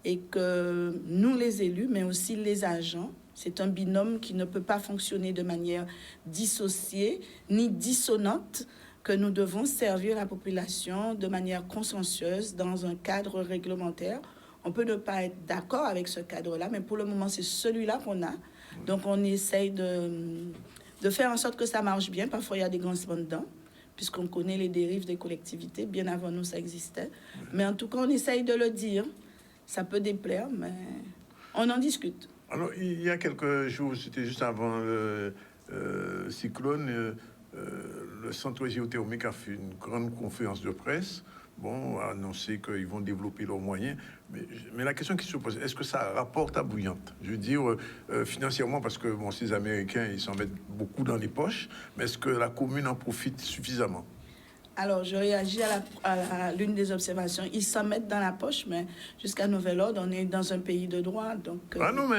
et que nous, les élus, mais aussi les agents, C'est un binôme qui ne peut pas fonctionner de manière dissociée ni dissonante, que nous devons servir la population de manière consensueuse dans un cadre réglementaire. On peut ne pas être d'accord avec ce cadre-là, mais pour le moment, c'est celui-là qu'on a. Donc, on essaye de faire en sorte que ça marche bien. Parfois, il y a des grincements dedans, puisqu'on connaît les dérives des collectivités. Bien avant nous, ça existait. Mais en tout cas, on essaye de le dire. Ça peut déplaire, mais on en discute. Alors, il y a quelques jours, c'était juste avant le cyclone, le Centre géothermique a fait une grande conférence de presse, a annoncé qu'ils vont développer leurs moyens. Mais la question qui se pose, est-ce que ça rapporte à Bouillante? Je veux dire, financièrement, parce que ces Américains, ils s'en mettent beaucoup dans les poches, mais est-ce que la commune en profite suffisamment? Alors, je réagis à l'une des observations. Ils s'en mettent dans la poche, mais jusqu'à nouvel ordre, on est dans un pays de droit. Donc, Ah non, mais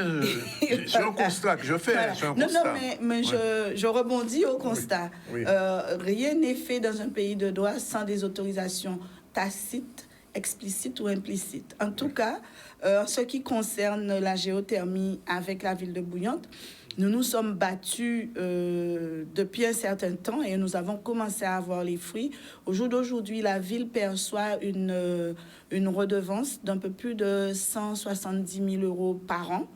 c'est un constat que je fais. Voilà. Non, mais je rebondis au constat. Oui. Rien n'est fait dans un pays de droit sans des autorisations tacites, explicites ou implicites. En tout cas, en ce qui concerne la géothermie avec la ville de Bouillante, nous nous sommes battus depuis un certain temps et nous avons commencé à avoir les fruits. Au jour d'aujourd'hui, la ville perçoit une redevance d'un peu plus de 170 000 € par an.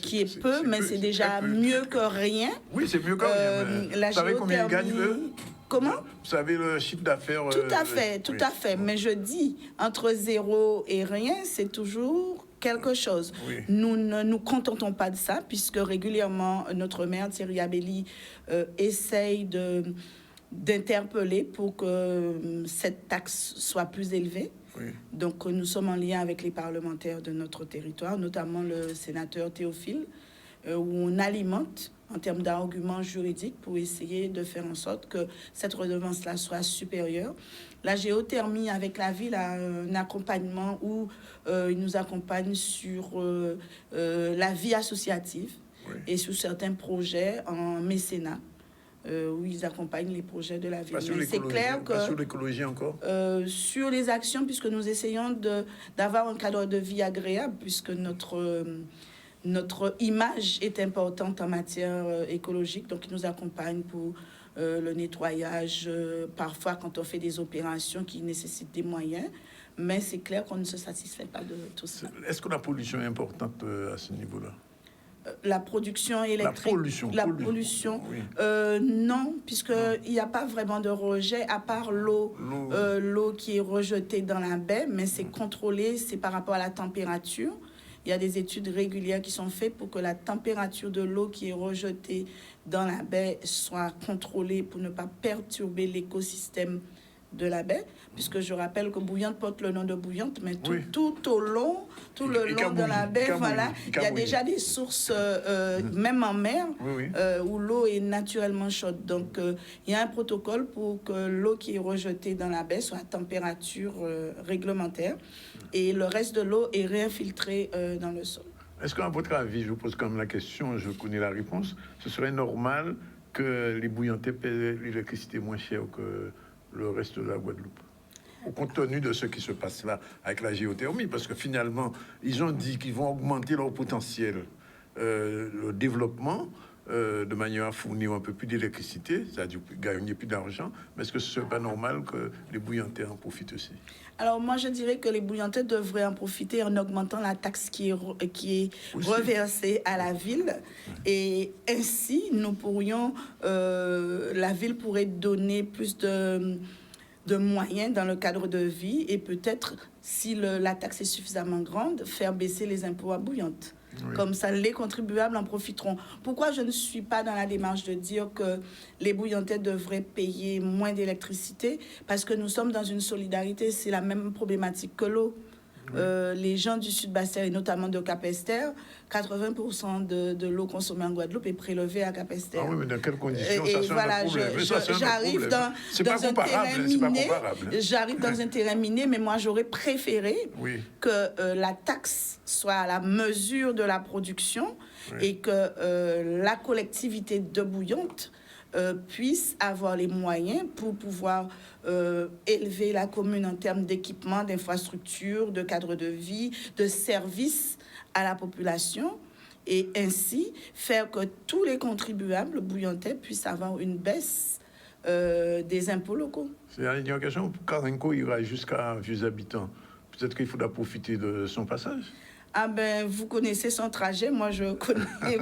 Qui est peu, mais c'est déjà mieux que rien. Oui, c'est mieux que rien. La vous savez combien ils gagnent, eux? Comment? Vous savez le chiffre d'affaires? Tout à fait. Mais je dis, entre zéro et rien, c'est toujours quelque chose. Oui. Nous ne nous contentons pas de ça, puisque régulièrement, notre maire, Thierry Abelli, essaye d'interpeller pour que cette taxe soit plus élevée. Oui. Donc, nous sommes en lien avec les parlementaires de notre territoire, notamment le sénateur Théophile, où on alimente en termes d'arguments juridiques pour essayer de faire en sorte que cette redevance-là soit supérieure. La géothermie avec la ville a un accompagnement où il nous accompagne sur la vie associative et sur certains projets en mécénat. Où ils accompagnent les projets de la ville. C'est clair que... Pas sur l'écologie encore? Sur les actions, puisque nous essayons d'avoir un cadre de vie agréable, puisque notre image est importante en matière écologique. Donc, ils nous accompagnent pour le nettoyage, parfois quand on fait des opérations qui nécessitent des moyens. Mais c'est clair qu'on ne se satisfait pas de tout ça. Est-ce que la pollution est importante à ce niveau-là? La production électrique. La pollution. Oui. Non, puisqu'il n'y a pas vraiment de rejet, à part l'eau qui est rejetée dans la baie, mais c'est contrôlé, c'est par rapport à la température. Il y a des études régulières qui sont faites pour que la température de l'eau qui est rejetée dans la baie soit contrôlée pour ne pas perturber l'écosystème de la baie, puisque je rappelle que Bouillante porte le nom de Bouillante, mais tout le long de la baie, il y a déjà des sources, même en mer, où l'eau est naturellement chaude. Donc, il y a un protocole pour que l'eau qui est rejetée dans la baie soit à température réglementaire et le reste de l'eau est réinfiltré dans le sol. Est-ce qu'à votre avis, je vous pose quand même la question, je connais la réponse, ce serait normal que les Bouillantais paient l'électricité moins chère que le reste de la Guadeloupe, au compte tenu de ce qui se passe là avec la géothermie, parce que finalement, ils ont dit qu'ils vont augmenter leur potentiel, le développement, de manière à fournir un peu plus d'électricité, c'est-à-dire gagner plus d'argent, mais est-ce que ce serait pas normal que les Bouillantais en profitent aussi? Alors moi, je dirais que les Bouillantais devraient en profiter en augmentant la taxe qui est reversée à la ville. Et ainsi, nous pourrions, la ville pourrait donner plus de moyens dans le cadre de vie et peut-être, si la taxe est suffisamment grande, faire baisser les impôts à Bouillante. Oui. Comme ça, les contribuables en profiteront. Pourquoi je ne suis pas dans la démarche de dire que les Bouillantais devraient payer moins d'électricité? Parce que nous sommes dans une solidarité, c'est la même problématique que l'eau. Oui. Les gens du Sud-Bassin, et notamment de Cap-Esther, 80% de l'eau consommée en Guadeloupe est prélevée à Cap-Esther. Ah oui, mais dans quelles conditions? Ça, voilà, j'arrive dans un terrain miné. J'arrive dans un terrain miné, mais moi, j'aurais préféré que la taxe soit à la mesure de la production et que la collectivité de Bouillante puisse avoir les moyens pour pouvoir élever la commune en termes d'équipement, d'infrastructures, de cadre de vie, de services à la population et ainsi faire que tous les contribuables bouillantais puissent avoir une baisse des impôts locaux. C'est une question pour Karenko ira jusqu'à Vieux Habitants. Peut-être qu'il faudra profiter de son passage. Ah ben, vous connaissez son trajet, moi je connais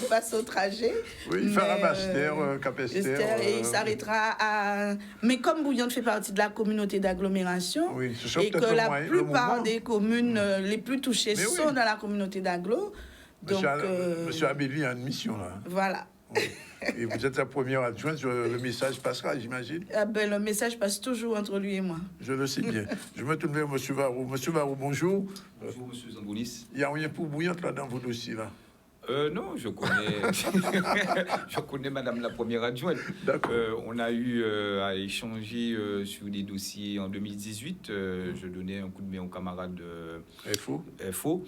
pas son trajet. Oui, il fera Bastère, Capestère. Et il s'arrêtera à... Mais comme Bouillante fait partie de la communauté d'agglomération, oui, et que la plupart des communes les plus touchées sont dans la communauté d'agglo, donc... Monsieur Abéli a une mission là. Voilà. Oui. Et vous êtes la première adjointe, le message passera, j'imagine. Ah ben, le message passe toujours entre lui et moi. Je le sais bien. Je me tourne vers M. Varro. M. Varro, bonjour. Bonjour, M. Zambounis. Il n'y a rien pour Bouillante là dans vos dossiers là. Non, je connais, je connais Madame la première adjointe. On a eu à échanger sur des dossiers en 2018. Je donnais un coup de main aux camarades FO.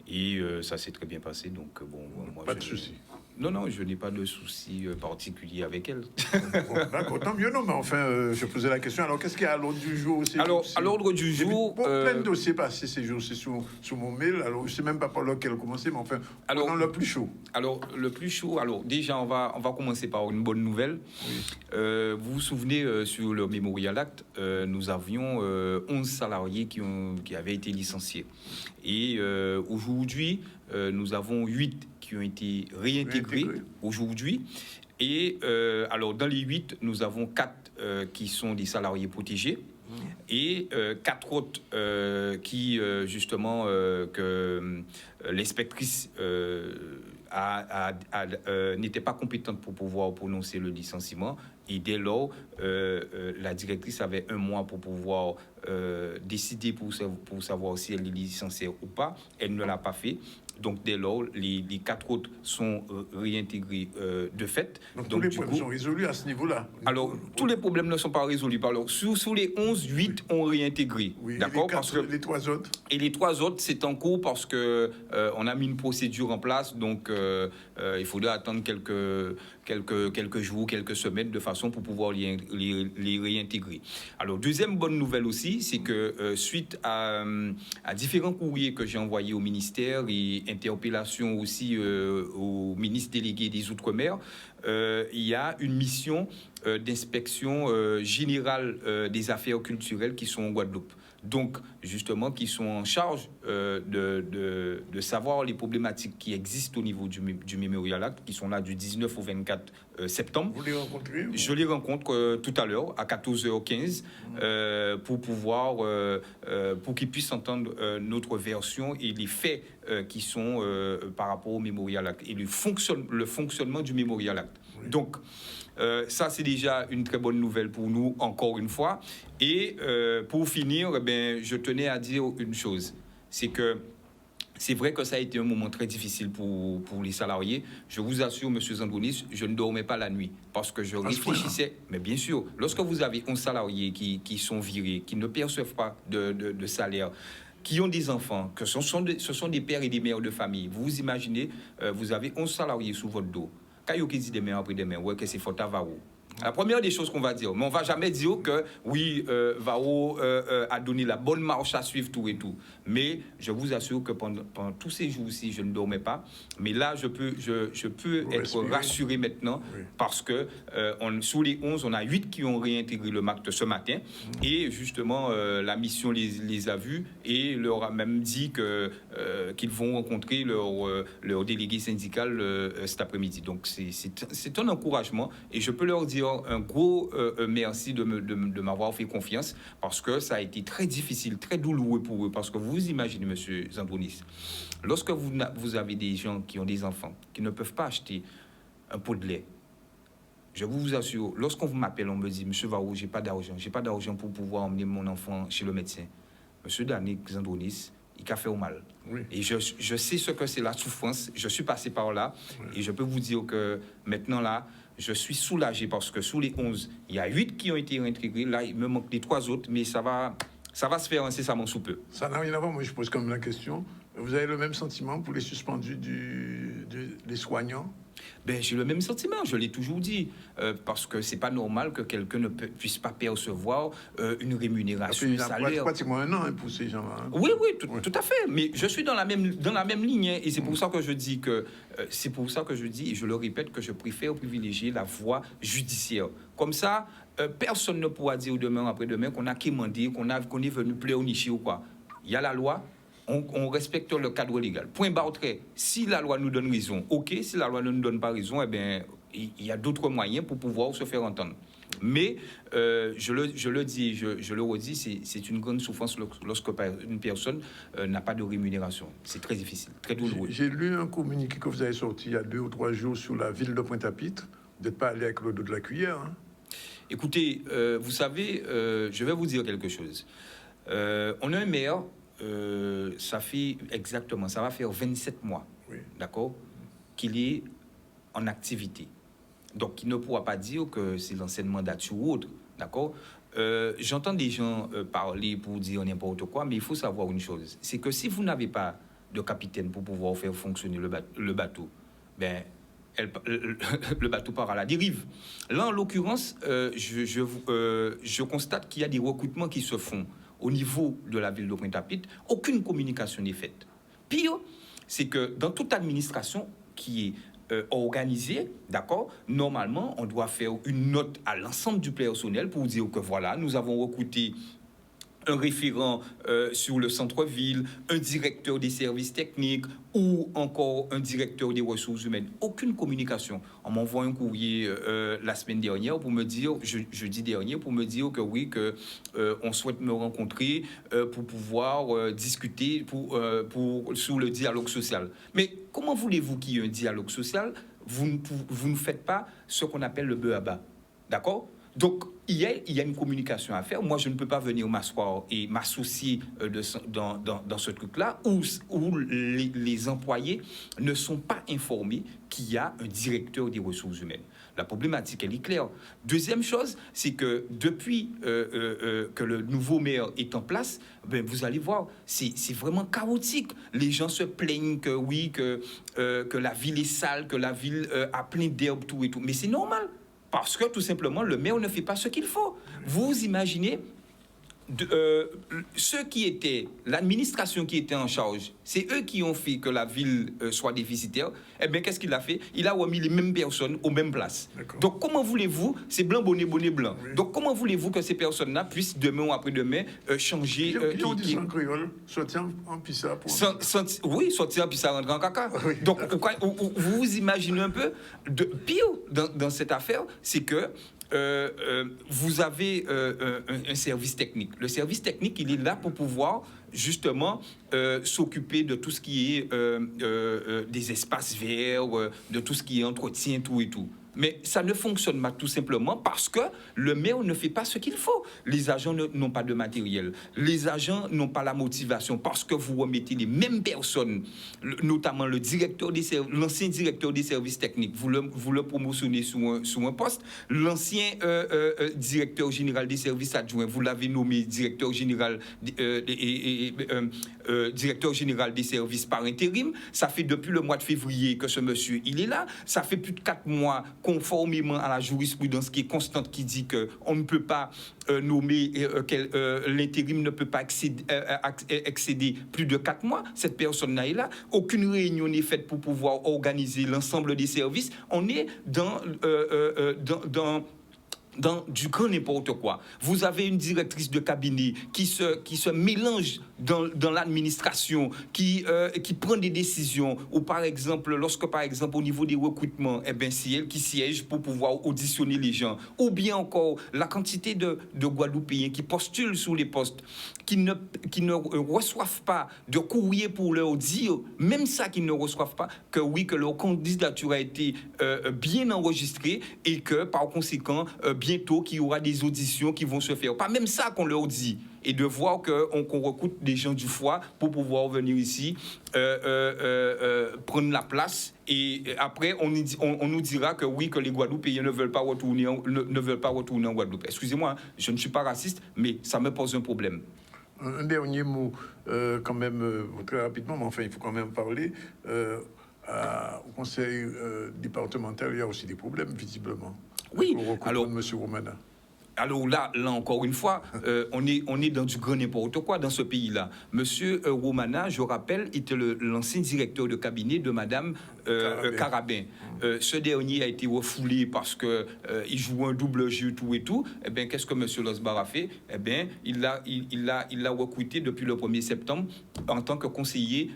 Et ça s'est très bien passé. Donc, bon, moi, pas de souci. Non, je n'ai pas de souci particulier avec elle. Bon, d'accord, tant mieux, non, mais enfin, je posais la question. Alors, qu'est-ce qu'il y a à l'ordre du jour aussi? Alors, à l'ordre du jour... plein de dossiers passés ces jours-ci sur mon mail. Alors, je ne sais même pas par lequel commencer, mais enfin, alors, le plus chaud. Alors, le plus chaud, déjà, on va commencer par une bonne nouvelle. Oui. Vous vous souvenez, sur le Memorial Act, nous avions 11 salariés qui avaient été licenciés. Et aujourd'hui, nous avons 8 qui ont été réintégrés aujourd'hui. Et alors, dans les 8, nous avons 4 qui sont des salariés protégés et 4 autres qui, justement, que l'inspectrice n'était pas compétente pour pouvoir prononcer le licenciement. Et dès lors, la directrice avait 1 mois pour pouvoir décider pour savoir si elle est licenciée ou pas. Elle ne l'a pas fait. Donc, dès lors, les 4 autres sont réintégrés de fait. Donc tous les problèmes sont résolus à ce niveau-là. Alors, tous les problèmes ne sont pas résolus. Alors, sur les 11, 8 ont réintégré. Oui, d'accord, les 3 autres. Et les 3 autres, c'est en cours parce que on a mis une procédure en place. Donc, il faudra attendre quelques jours, quelques semaines de façon pour pouvoir les réintégrer. Alors, deuxième bonne nouvelle aussi, c'est que suite à différents courriers que j'ai envoyés au ministère et interpellations aussi au ministre délégué des Outre-mer, il y a une mission d'inspection générale des affaires culturelles qui sont en Guadeloupe. Donc, justement, qui sont en charge de savoir les problématiques qui existent au niveau du Memorial Act, qui sont là du 19 au 24 septembre. Vous les rencontrez? Je les rencontre tout à l'heure, à 14h15, pour pouvoir, pour qu'ils puissent entendre notre version et les faits qui sont par rapport au Memorial Act et le fonctionnement du Memorial Act. Oui. Donc, ça, c'est déjà une très bonne nouvelle pour nous, encore une fois. Et pour finir, je tenais à dire une chose. C'est que c'est vrai que ça a été un moment très difficile pour les salariés. Je vous assure, M. Zandounis, je ne dormais pas la nuit parce que je réfléchissais. Mais bien sûr, lorsque vous avez 11 salariés qui sont virés, qui ne perçoivent pas de salaire, qui ont des enfants, que ce sont des pères et des mères de famille, vous imaginez, vous avez 11 salariés sous votre dos. Quand il y a qui dit demain après demain, ouais, que c'est faute à Varro. La première des choses qu'on va dire, mais on ne va jamais dire que oui, Varro a donné la bonne marche à suivre tout et tout. Mais je vous assure que pendant tous ces jours-ci, je ne dormais pas. Mais là, je peux être rassuré maintenant parce que sous les 11, on a 8 qui ont réintégré le MACT ce matin. Et justement, la mission les a vus et leur a même dit qu'ils vont rencontrer leur délégué syndical cet après-midi. Donc, c'est un encouragement et je peux leur dire un gros merci de m'avoir fait confiance parce que ça a été très difficile, très douloureux pour eux. Parce que vous imaginez, M. Zandounis, lorsque vous avez des gens qui ont des enfants qui ne peuvent pas acheter un pot de lait, je vous assure, lorsqu'on m'appelle, on me dit, M. Varro, j'ai pas d'argent pour pouvoir emmener mon enfant chez le médecin. M. Danick Zandounis, il a fait au mal. Oui. Et je sais ce que c'est la souffrance. Je suis passé par là. Oui. Et je peux vous dire que maintenant, là, je suis soulagé parce que sous les 11, il y a 8 qui ont été réintégrés. Là, il me manque les 3 autres, mais ça va se faire incessamment sous peu. Ça n'a rien à voir. Moi, je pose comme la question. Vous avez le même sentiment pour les suspendus des soignants? Ben, j'ai le même sentiment, je l'ai toujours dit, parce que c'est pas normal que quelqu'un ne puisse pas percevoir une rémunération, Il un a salaire. pratiquement un an hein, pour ces gens-là. Hein. Oui, tout à fait. Mais je suis dans la même ligne, hein, et c'est pour ça que je dis et je le répète, que je préfère privilégier la voie judiciaire. Comme ça, personne ne pourra dire demain après-demain qu'on a quémandé, qu'on est venu pléonicher ou quoi. Il y a la loi. On respecte le cadre légal. Point barre trait. Si la loi nous donne raison, ok. Si la loi ne nous donne pas raison, eh bien, il y a d'autres moyens pour pouvoir se faire entendre. Mais je le dis, je le redis, c'est une grande souffrance lorsque une personne n'a pas de rémunération. C'est très difficile, très douloureux. J'ai lu un communiqué que vous avez sorti il y a 2 ou 3 jours sur la ville de Pointe-à-Pitre. Vous n'êtes pas allé avec le dos de la cuillère. Hein. Écoutez, vous savez, je vais vous dire quelque chose. On a un maire. Ça va faire 27 mois, oui. D'accord, qu'il est en activité. Donc, il ne pourra pas dire que c'est l'ancienne mandature ou autre, d'accord. J'entends des gens parler pour dire n'importe quoi, mais il faut savoir une chose, c'est que si vous n'avez pas de capitaine pour pouvoir faire fonctionner le bateau, ben, le bateau part à la dérive. Là, en l'occurrence, je constate qu'il y a des recrutements qui se font au niveau de la ville de Pointe-à-Pitre. Aucune communication n'est faite. Pire, c'est que dans toute administration qui est organisée, d'accord, normalement, on doit faire une note à l'ensemble du personnel pour dire que voilà, nous avons recruté un référent sur le centre-ville, un directeur des services techniques ou encore un directeur des ressources humaines. Aucune communication. On m'envoie un courrier la semaine dernière pour me dire, jeudi dernier, pour me dire que oui, que on souhaite me rencontrer pour pouvoir discuter sur le dialogue social. Mais comment voulez-vous qu'il y ait un dialogue social? Vous ne faites pas ce qu'on appelle le b.a.-ba. D'accord? Donc, il y a une communication à faire. Moi, je ne peux pas venir m'asseoir et m'associer dans ce truc-là où les employés ne sont pas informés qu'il y a un directeur des ressources humaines. La problématique, elle est claire. Deuxième chose, c'est que depuis que le nouveau maire est en place, ben, vous allez voir, c'est vraiment chaotique. Les gens se plaignent que oui, que la ville est sale, que la ville a plein d'herbes, tout et tout. Mais c'est normal. Parce que, tout simplement, le maire ne fait pas ce qu'il faut. Vous imaginez, ceux qui étaient, l'administration qui était en charge, c'est eux qui ont fait que la ville soit déficitaire. Eh bien, qu'est-ce qu'il a fait? Il a remis les mêmes personnes aux mêmes places. D'accord. Donc, comment voulez-vous, c'est blanc, bonnet, bonnet, blanc. Oui. Donc, comment voulez-vous que ces personnes-là puissent, demain ou après-demain, changer... Qui ont dit en créole, sortir en pissa pour... Oui, sortir en pissa, rentrer en caca. Oui. Donc, vous vous imaginez un peu, pire dans cette affaire, c'est que vous avez un service technique. Le service technique, il est là pour pouvoir justement s'occuper de tout ce qui est des espaces verts, de tout ce qui est entretien, tout et tout. Mais ça ne fonctionne pas tout simplement parce que le maire ne fait pas ce qu'il faut. Les agents n'ont pas de matériel. Les agents n'ont pas la motivation parce que vous remettez les mêmes personnes, notamment l'ancien directeur des services techniques. Vous le promotionnez sous un poste. L'ancien directeur général des services adjoints, vous l'avez nommé directeur général des services par intérim. Ça fait depuis le mois de février que ce monsieur, il est là. Ça fait plus de 4 mois conformément à la jurisprudence qui est constante, qui dit qu'on ne peut pas nommer, l'intérim ne peut pas excéder plus de 4 mois. Cette personne-là est là. Aucune réunion n'est faite pour pouvoir organiser l'ensemble des services. On est dans du grand n'importe quoi. Vous avez une directrice de cabinet qui se mélange dans l'administration, qui prend des décisions, ou par exemple, au niveau des recrutements, eh ben, c'est elle qui siège pour pouvoir auditionner les gens. Ou bien encore, la quantité de Guadeloupéens qui postulent sur les postes, qui ne reçoivent pas de courrier pour leur dire, même ça qu'ils ne reçoivent pas, que oui, que leur candidature a été bien enregistrée et que, par conséquent, bientôt qu'il y aura des auditions qui vont se faire. Pas même ça qu'on leur dit. Et de voir qu'on recrute des gens du foie pour pouvoir venir ici, prendre la place. Et après, on nous dira que oui, que les Guadeloupéens ne veulent pas retourner en Guadeloupe. Excusez-moi, hein, je ne suis pas raciste, mais ça me pose un problème. Un dernier mot, quand même, très rapidement, mais enfin, il faut quand même parler. au conseil départemental, il y a aussi des problèmes, visiblement. Oui, alors, M. Romana. Alors là encore une fois, on est dans du grand n'importe quoi dans ce pays-là. Monsieur Romana, je rappelle, était l'ancien directeur de cabinet de Madame Carabin. Ce dernier a été refoulé parce que il joue un double jeu, tout et tout. Eh bien, qu'est-ce que Monsieur Losbar a fait? Eh bien, il l'a recruté depuis le 1er septembre en tant que conseiller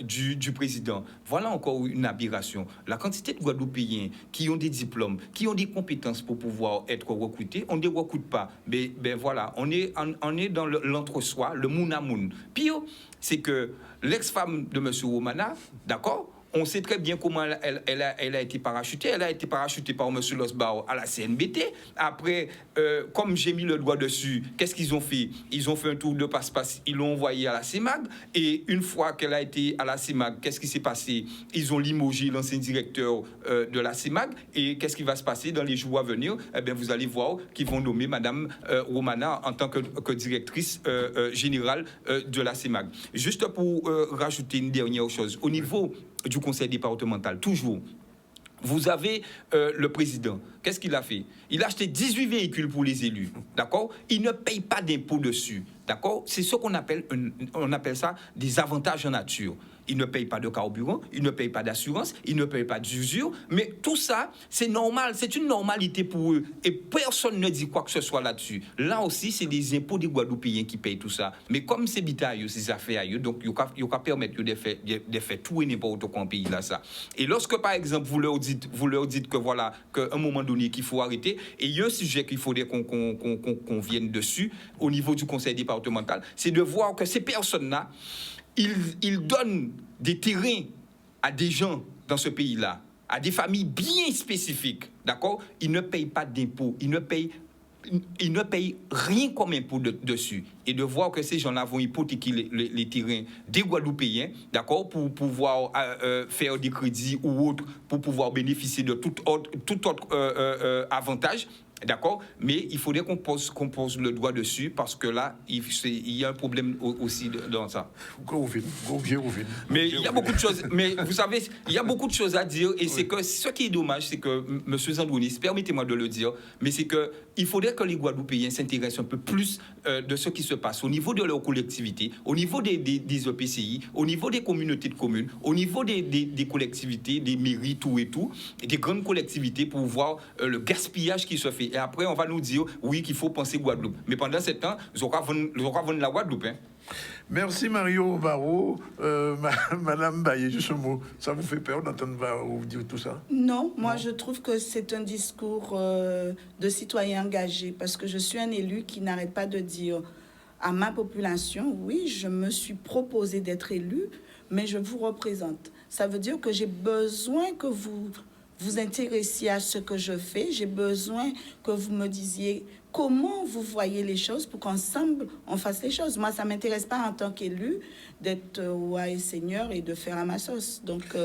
du président. Voilà encore une aberration. La quantité de Guadeloupéens qui ont des diplômes, qui ont des compétences pour pouvoir être recrutés, on ne les recrute pas. Mais voilà, on est dans l'entre-soi, le moun à moun. Pire, c'est que l'ex-femme de M. Romana, d'accord, on sait très bien comment elle a été parachutée. Elle a été parachutée par M. Losbar à la CNBT. Après, comme j'ai mis le doigt dessus, qu'est-ce qu'ils ont fait? Ils ont fait un tour de passe-passe. Ils l'ont envoyé à la CEMAG. Et une fois qu'elle a été à la CEMAG, qu'est-ce qui s'est passé? Ils ont limogé l'ancien directeur de la CEMAG. Et qu'est-ce qui va se passer dans les jours à venir? Eh bien, vous allez voir qu'ils vont nommer Mme Romana en tant que directrice générale de la CEMAG. Juste pour rajouter une dernière chose. Au niveau du conseil départemental, toujours, vous avez le président. Qu'est-ce qu'il a fait? Il a acheté 18 véhicules pour les élus, d'accord? Il ne paye pas d'impôt dessus, d'accord? C'est ce qu'on appelle, on appelle ça des avantages en nature. Il ne paye pas de carburant, il ne paye pas d'assurance, il ne paye pas d'usure, mais tout ça, c'est normal, c'est une normalité pour eux. Et personne ne dit quoi que ce soit là-dessus. Là aussi, c'est des impôts des Guadeloupéens qui payent tout ça. Mais comme c'est bitaille, c'est affaires ailleurs, donc il faut permettre de faire tout et n'importe quoi en pays là, ça. Et lorsque, par exemple, vous leur dites que voilà, qu'à un moment donné, qu'il faut arrêter, et il y a un sujet qu'il faudrait qu'on vienne dessus, au niveau du conseil départemental, c'est de voir que ces personnes-là, ils donnent des terrains à des gens dans ce pays-là, à des familles bien spécifiques, d'accord? Ils ne payent pas d'impôts, ils ne payent rien comme impôt dessus. Et de voir que ces gens-là vont hypothéquer les terrains des Guadeloupéens, d'accord, pour pouvoir faire des crédits ou autres, pour pouvoir bénéficier de tout autre avantage. D'accord, mais il faudrait qu'on pose le doigt dessus parce que là, il y a un problème aussi dans ça. Mais il y a beaucoup de choses. Mais vous savez, il y a beaucoup de choses à dire et c'est que ce qui est dommage, c'est que Monsieur Zandonis, permettez-moi de le dire, mais c'est que il faudrait que les Guadeloupéens s'intéressent un peu plus de ce qui se passe au niveau de leur collectivité, au niveau des EPCI, au niveau des communautés de communes, au niveau des collectivités, des mairies, tout et tout, et des grandes collectivités pour voir le gaspillage qui se fait. Et après, on va nous dire, oui, qu'il faut penser Guadeloupe. Mais pendant ce temps, ils auront vendre la Guadeloupe. Hein. Merci Mario Varro. Madame Baye, juste un mot. Ça vous fait peur d'entendre Varro dire tout ça? Non, moi je trouve que c'est un discours de citoyen engagé parce que je suis un élu qui n'arrête pas de dire à ma population, oui, je me suis proposé d'être élu, mais je vous représente. Ça veut dire que j'ai besoin que vous vous intéressiez à ce que je fais. J'ai besoin que vous me disiez comment vous voyez les choses pour qu'ensemble, on fasse les choses. Moi, ça ne m'intéresse pas en tant qu'élu d'être roi et seigneur et de faire à ma sauce. Donc,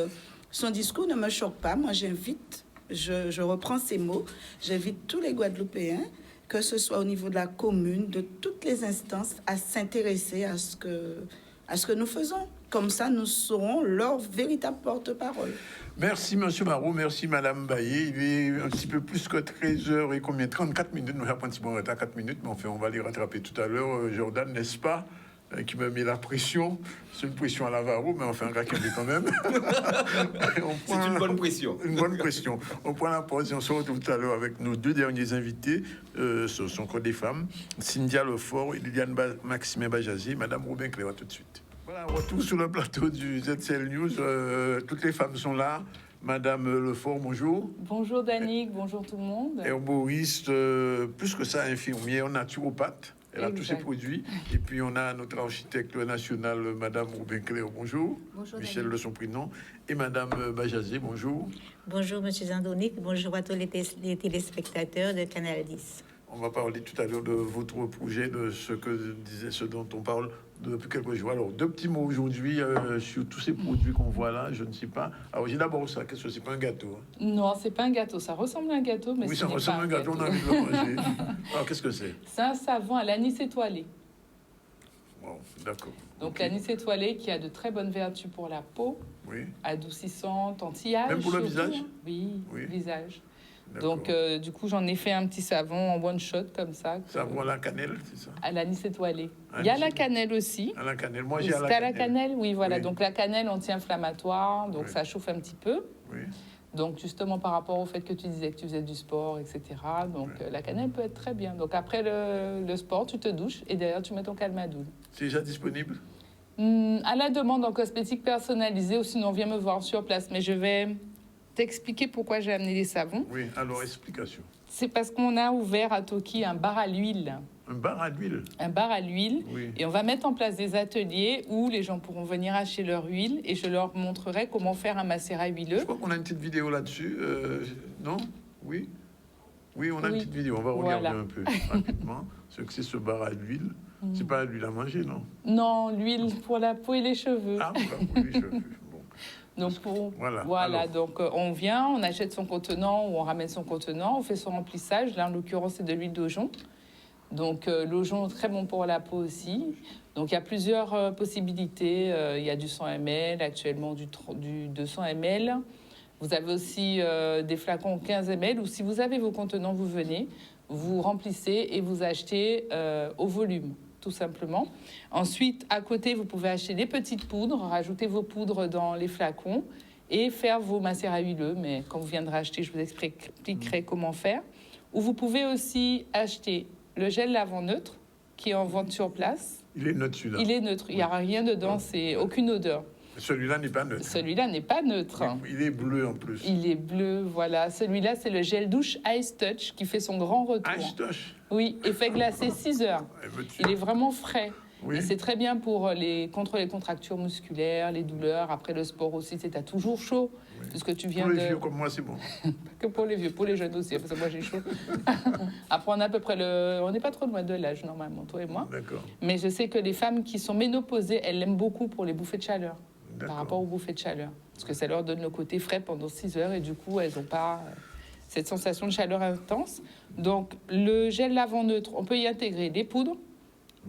son discours ne me choque pas. Moi, j'invite, je reprends ces mots, j'invite tous les Guadeloupéens, que ce soit au niveau de la commune, de toutes les instances, à s'intéresser à ce que nous faisons. Comme ça, nous serons leur véritable porte-parole. Merci, M. Barrault. Merci, Mme Baye. Il est un petit peu plus que 13h et combien? 34 minutes. Nous avons un petit peu en retard, 4 minutes, mais enfin, on va les rattraper tout à l'heure. Jordan, n'est-ce pas? Qui me met la pression. C'est une pression à la Varro, mais enfin, un gars qui en est quand même. C'est une bonne pression. Une bonne pression. On prend la pause et on se retrouve tout à l'heure avec nos deux derniers invités. Ce sont que des femmes. Cynthia Lefort et Liliane Maximin Bajazé. Madame Robin Cléa, tout de suite. Voilà, retour sur le plateau du ZCL News. Toutes les femmes sont là. Madame Lefort, bonjour. Bonjour Danick, bonjour tout le monde. Herboriste, plus que ça, infirmière, naturopathe. Elle a tous ses produits. Et puis, on a notre architecte national, Madame Robin Claire, bonjour. Bonjour. Michel de son prénom. Et Madame Bajazé, bonjour. Bonjour, Monsieur Zandonik. Bonjour à tous les téléspectateurs de Canal 10. On va parler tout à l'heure de votre projet, de ce dont on parle depuis quelques jours. Alors, deux petits mots aujourd'hui sur tous ces produits qu'on voit là, je ne sais pas. Alors, j'ai d'abord ça, qu'est-ce que c'est? Pas un gâteau? Non, c'est pas un gâteau. Ça ressemble à un gâteau, mais oui, ça ressemble à un gâteau, on a envie de le manger. Alors, qu'est-ce que c'est? C'est un savon à l'anis étoilé. Bon, d'accord. Donc Ok. l'anis étoilé qui a de très bonnes vertus pour la peau, Oui, adoucissante, anti-âge. Même pour le surtout, visage hein. Oui, Oui. visage. d'accord. Donc du coup j'en ai fait un petit savon en one shot comme ça. Ça vaut la cannelle, c'est ça? À l'anis étoilé. Ah, Il y a c'est la bon. cannelle aussi. À la cannelle. Moi, Oui, j'ai à c'est la à la cannelle, oui, voilà. Oui. Donc la cannelle anti-inflammatoire, donc Oui. ça chauffe un petit peu. Oui, Donc justement par rapport au fait que tu disais que tu faisais du sport, etc. Donc la cannelle peut être très bien. Donc après le sport, tu te douches et derrière tu mets ton calmadoul. c'est déjà disponible? À la demande en cosmétique personnalisée ou sinon viens me voir sur place. Mais je vais t'expliquer pourquoi j'ai amené les savons. Oui, alors explication. C'est parce qu'on a ouvert à Toki un bar à l'huile. Un bar à l'huile? Un bar à l'huile. Oui. Et on va mettre en place des ateliers où les gens pourront venir acheter leur huile et je leur montrerai comment faire un macérat Je huileux. crois qu'on a une petite vidéo là-dessus. Non? Oui? Oui, on a une Oui. petite vidéo. On va regarder Voilà. un peu rapidement. Ce que c'est ce bar à l'huile. C'est pas l'huile à manger, non? Non, l'huile pour la peau et les cheveux. Ah, oui, les cheveux. Bon. Donc pour, Voilà. voilà, Alors. donc on vient, on achète son contenant ou on ramène son contenant, on fait son remplissage. Là, en l'occurrence, c'est de l'huile d'aujon. Donc l'aujon, très bon pour la peau aussi. Donc il y a plusieurs possibilités. Il y a du 100 ml, actuellement du 200 ml. Vous avez aussi des flacons 15 ml. Ou si vous avez vos contenants, vous venez, vous remplissez et vous achetez au volume, tout simplement. Ensuite, à côté, vous pouvez acheter des petites poudres, rajouter vos poudres dans les flacons et faire vos macérats huileux. Mais quand vous viendrez acheter, je vous expliquerai comment faire. Ou vous pouvez aussi acheter le gel lavant neutre qui est en vente sur place. Il est neutre, celui-là. Il est neutre, il n'y a rien dedans, c'est aucune odeur. Celui-là n'est pas neutre. Celui-là n'est pas neutre. Il est bleu en plus. Il est bleu, voilà. Celui-là, c'est le gel douche Ice Touch qui fait son grand retour. Ice Touch. Oui, effet glacé 6 heures. Il est vraiment frais. Oui. Et c'est très bien pour contre les contractures musculaires, les douleurs. Après le sport aussi, tu as toujours chaud. Puisque tu viens Pour les de... vieux comme moi, c'est bon. Pas que pour les vieux, pour les jeunes aussi, parce que moi j'ai chaud. Après, on a à peu près on n'est pas trop loin de l'âge normalement, toi et moi. D'accord. Mais je sais que les femmes qui sont ménopausées, elles l'aiment beaucoup pour les bouffées de chaleur. Par D'accord. rapport aux bouffées de chaleur. Parce que ça leur donne le côté frais pendant 6 heures et du coup, elles n'ont pas cette sensation de chaleur intense. Donc, le gel lavant neutre, on peut y intégrer les poudres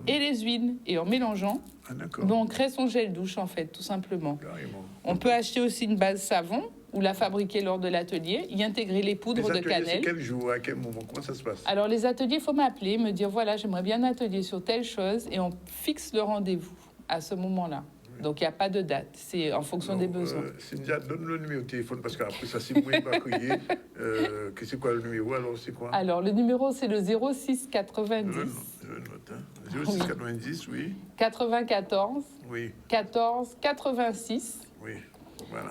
et les huiles. Et en mélangeant, Ah, d'accord. on crée son gel douche, en fait, tout simplement. Carrément. On peut acheter aussi une base savon ou la fabriquer lors de l'atelier, y intégrer les poudres Les de ateliers, c'est cannelle. quel jour, à quel moment, comment ça se passe? Alors, les ateliers, il faut m'appeler, me dire, voilà, j'aimerais bien un atelier sur telle chose et on fixe le rendez-vous à ce moment-là. Donc, il n'y a pas de date. C'est en fonction des besoins. Cynthia, donne le numéro de téléphone parce qu'après, ça c'est moins pas crier. Que c'est quoi le numéro? Alors, c'est quoi? Alors, le numéro, c'est le 06 90 Je note, hein. 06 90, oui. 94 Oui, 14 86. oui. Voilà.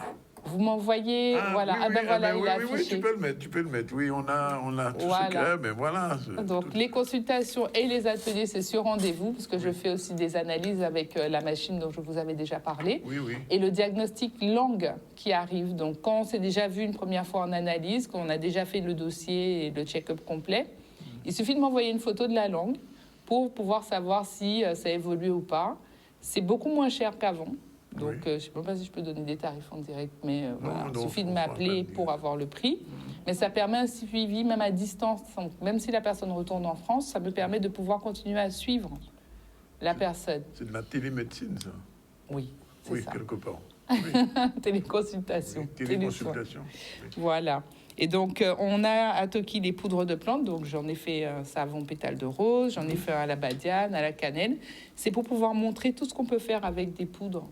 Vous m'envoyez... voilà. Oui, Ah ben oui, voilà, ben il oui, est oui, oui, affiché. tu peux le mettre. Oui, on a tout Voilà. ce que... Ben voilà. Donc, les consultations et les ateliers, c'est sur rendez-vous, parce que je fais aussi des analyses avec la machine dont je vous avais déjà parlé. Oui, oui. Et le diagnostic langue qui arrive. Donc, quand on s'est déjà vu une première fois en analyse, quand on a déjà fait le dossier et le check-up complet, il suffit de m'envoyer une photo de la langue pour pouvoir savoir si ça évolue ou pas. C'est beaucoup moins cher qu'avant. Donc, je ne sais même pas si je peux donner des tarifs en direct, mais voilà. Il suffit de m'appeler pour avoir le prix. Mais ça permet un suivi, même à distance. Donc, même si la personne retourne en France, ça me permet de pouvoir continuer à suivre la personne. C'est de la télémédecine, ça? Oui, c'est Oui, ça. quelque part. Téléconsultation. Oui, téléconsultation. Oui. Voilà. Et donc, on a à Toki les poudres de plantes. Donc, j'en ai fait un savon pétale de rose, j'en ai fait un à la badiane, à la cannelle. C'est pour pouvoir montrer tout ce qu'on peut faire avec des poudres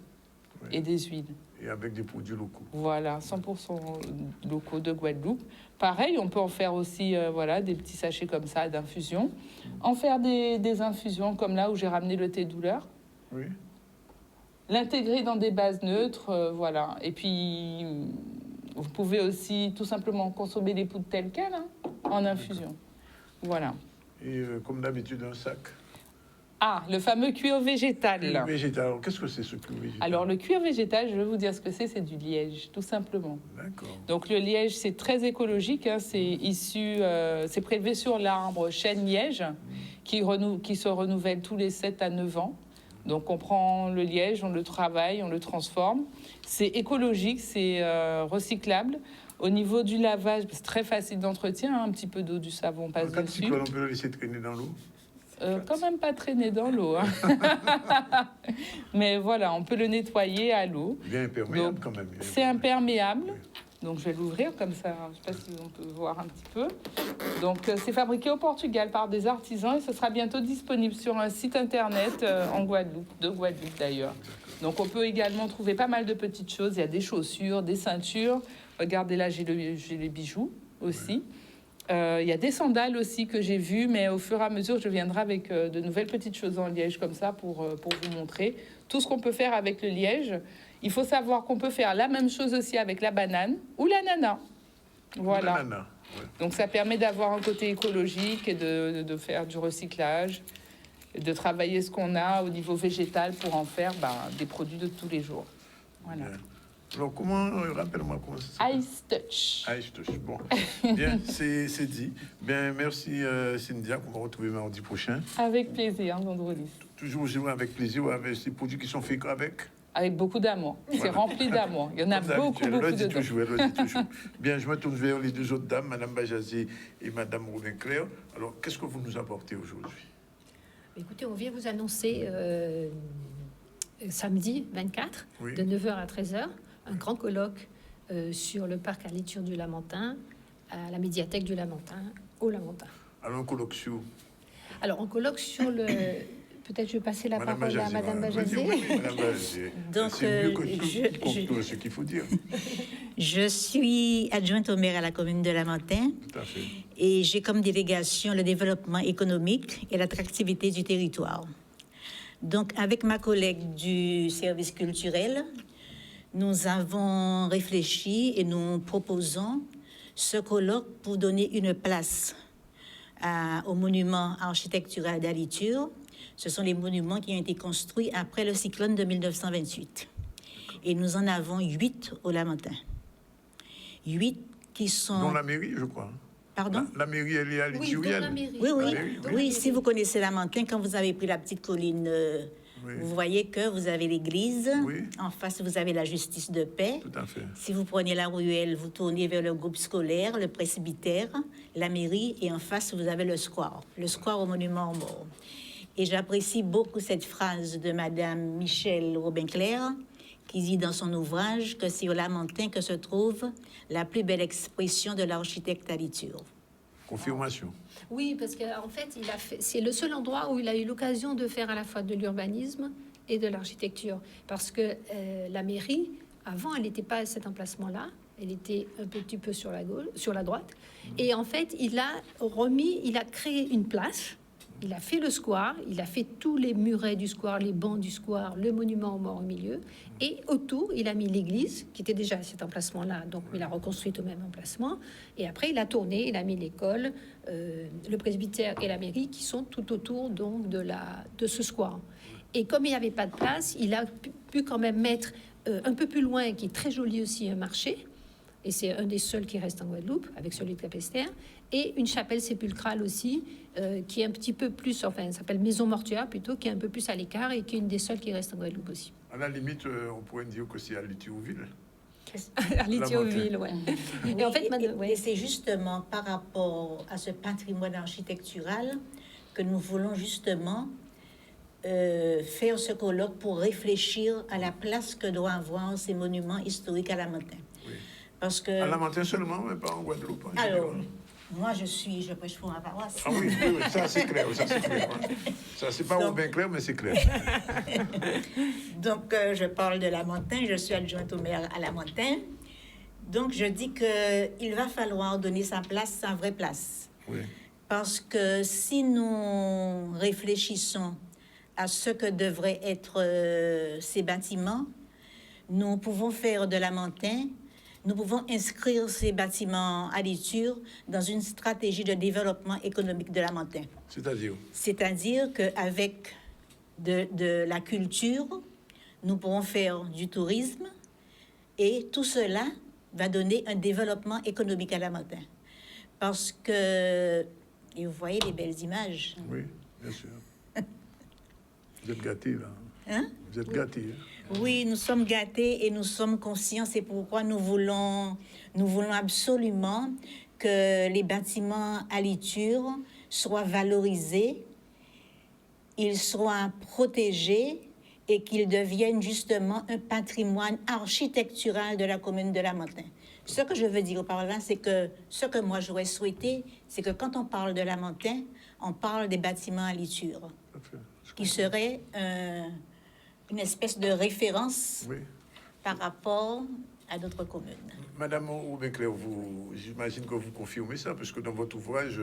et des huiles. Et avec des produits locaux. Voilà, 100% locaux de Guadeloupe. Pareil, on peut en faire aussi voilà, des petits sachets comme ça d'infusion. En faire des infusions comme là où j'ai ramené le thé douleur. Oui. L'intégrer dans des bases neutres, voilà. Et puis, vous pouvez aussi tout simplement consommer les poudres telles quelles, hein, en infusion. Voilà. Et comme d'habitude, un sac. Ah, le fameux cuir végétal. Cuir végétal. Alors, qu'est-ce que c'est ce cuir végétal? Alors, le cuir végétal, je vais vous dire ce que c'est du liège, tout simplement. D'accord. Donc, le liège, c'est très écologique. Hein, c'est issu, c'est prélevé sur l'arbre chêne liège qui se renouvelle tous les 7 à 9 ans. Donc, on prend le liège, on le travaille, on le transforme. C'est écologique, c'est recyclable. Au niveau du lavage, c'est très facile d'entretien. Hein, un petit peu d'eau, du savon passe En cas de dessus. cyclone, on peut le laisser traîner dans l'eau? Quand même pas traîner dans l'eau. Hein. Mais voilà, on peut le nettoyer à l'eau. Bien imperméable Donc, quand même. C'est imperméable. Donc je vais l'ouvrir comme ça, je ne sais pas si on peut voir un petit peu. Donc c'est fabriqué au Portugal par des artisans et ce sera bientôt disponible sur un site internet en Guadeloupe, de Guadeloupe d'ailleurs. Donc on peut également trouver pas mal de petites choses. Il y a des chaussures, des ceintures. Regardez là, j'ai les bijoux aussi. Il y a des sandales aussi que j'ai vues, mais au fur et à mesure, je viendrai avec de nouvelles petites choses en liège comme ça pour vous montrer tout ce qu'on peut faire avec le liège. Il faut savoir qu'on peut faire la même chose aussi avec la banane ou l'ananas. Voilà. L'ananas, ouais. Donc ça permet d'avoir un côté écologique et de faire du recyclage, et de travailler ce qu'on a au niveau végétal pour en faire des produits de tous les jours. Voilà. Bien. Alors, rappelle-moi comment ça s'appelle? Ice Touch. Ice Touch, bon. Bien, c'est dit. Bien, merci Cynthia, qu'on va retrouver mardi prochain. Avec plaisir, vendredi. Toujours avec plaisir, avec ces produits qui sont faits avec. Avec beaucoup d'amour. C'est Voilà. rempli d'amour. Il y en a beaucoup dedans. Toujours. Bien, je me tourne vers les deux autres dames, Madame Bajazé et Madame Robin-Clair. Alors, qu'est-ce que vous nous apportez aujourd'hui? Écoutez, on vient vous annoncer samedi 24, Oui. de 9h à 13h, un grand colloque sur le parc Aliture du Lamentin, à la médiathèque du Lamentin, au Lamentin. Alors, un colloque sur... Alors, on colloque sur le... Peut-être je vais passer la Madame parole à Bajazé, Madame voilà. Bajazé. Oui, Madame Bajazé. Donc, C'est mieux que tout ce qu'il faut dire. Je suis adjointe au maire à la commune de Lamentin Tout à fait. et j'ai comme délégation le développement économique et l'attractivité du territoire. Donc, avec ma collègue du service culturel, nous avons réfléchi et nous proposons ce colloque pour donner une place au monument architectural d'Aliture. Ce sont les monuments qui ont été construits après le cyclone de 1928. Et nous en avons 8 au Lamentin. 8 qui sont... Dans la mairie, je crois. Pardon? La mairie, elle est à Oui, l'Aliture. dans la mairie. Oui, oui. Oui. Oui, si vous connaissez Lamentin, quand vous avez pris la petite colline, Oui. vous voyez que vous avez l'église. Oui. En face, vous avez la justice de paix. Tout à fait. Si vous prenez la ruelle, vous tournez vers le groupe scolaire, le presbytère, la mairie, et en face, vous avez le square au monument aux morts. Et j'apprécie beaucoup cette phrase de Madame Michel Robin-Clair, qui dit dans son ouvrage que c'est au Lamentin que se trouve la plus belle expression de l'architecte Aliture. Confirmation. Oui, parce qu'en fait, c'est le seul endroit où il a eu l'occasion de faire à la fois de l'urbanisme et de l'architecture. Parce que la mairie, avant, elle n'était pas à cet emplacement-là. Elle était un petit peu sur la gauche, sur la droite. Et en fait, il a créé une place. Il a fait le square, il a fait tous les murets du square, les bancs du square, le monument aux morts au milieu. Et autour, il a mis l'église, qui était déjà à cet emplacement-là, donc il a reconstruit au même emplacement. Et après, il a tourné, il a mis l'école, le presbytère et la mairie, qui sont tout autour donc de ce square. Et comme il n'y avait pas de place, il a pu quand même mettre un peu plus loin, qui est très joli aussi, un marché. Et c'est un des seuls qui reste en Guadeloupe, avec celui de Capesterre. Et une chapelle sépulcrale aussi, qui est un petit peu plus, enfin, ça s'appelle Maison Mortuaire plutôt, qui est un peu plus à l'écart et qui est une des seules qui reste en Guadeloupe aussi. À la limite, on pourrait dire que c'est à Lithiouville. À Lithiouville, ouais. Oui, Et en fait, et c'est justement par rapport à ce patrimoine architectural que nous voulons justement faire ce colloque pour réfléchir à la place que doivent avoir ces monuments historiques à Lamentin. Oui. Parce que... À Lamentin seulement, mais pas en Guadeloupe. En Alors, général. moi, je prêche pour ma paroisse. Ah oui, oui, ça c'est clair, ça c'est clair. Ça c'est pas Donc- bien clair, mais c'est clair. Donc, je parle de Lamentin, je suis adjointe au maire à Lamentin. Donc, je dis qu'il va falloir donner sa place, sa vraie place. Oui. Parce que si nous réfléchissons à ce que devraient être ces bâtiments, nous pouvons faire de Lamentin, nous pouvons inscrire ces bâtiments à Aliture dans une stratégie de développement économique de Lamentin. C'est-à-dire? C'est-à-dire qu'avec de la culture, nous pourrons faire du tourisme et tout cela va donner un développement économique à Lamentin. Parce que, et vous voyez les belles images. Oui, bien sûr. Vous êtes gâtés, là. Hein? Vous êtes gâtés. Hein? Oui, nous sommes gâtés et nous sommes conscients. C'est pourquoi nous voulons absolument que les bâtiments à Aliture soient valorisés ils soient protégés et qu'ils deviennent justement un patrimoine architectural de la commune de Lamentin. Ce que je veux dire par là, c'est que ce que moi j'aurais souhaité, c'est que quand on parle de Lamentin, on parle des bâtiments à liture, qui serait une espèce de référence par rapport à d'autres communes. Madame Aubin-Claire, j'imagine que vous confirmez ça, parce que dans votre ouvrage,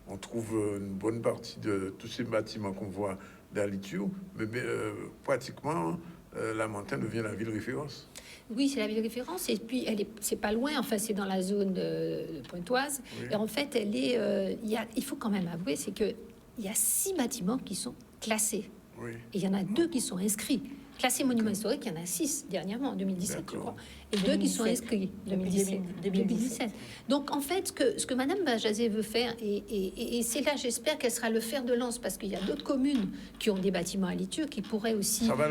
on trouve une bonne partie de tous ces bâtiments qu'on voit dans Liture, mais pratiquement, Lamentin devient la ville référence. Oui, c'est la ville référence, et puis c'est pas loin, enfin c'est dans la zone de Pointoise, et en fait il faut quand même avouer, c'est que il y a 6 bâtiments qui sont classés, et il y en a 2 qui sont inscrits. Classés monuments historiques, il y en a 6 dernièrement, en 2017, je crois. Et 2 qui sont inscrits, 2017. Donc, en fait, ce que Madame Bajazet veut faire, et c'est là, j'espère qu'elle sera le fer de lance, parce qu'il y a d'autres communes qui ont des bâtiments à liture qui pourraient aussi... Ça va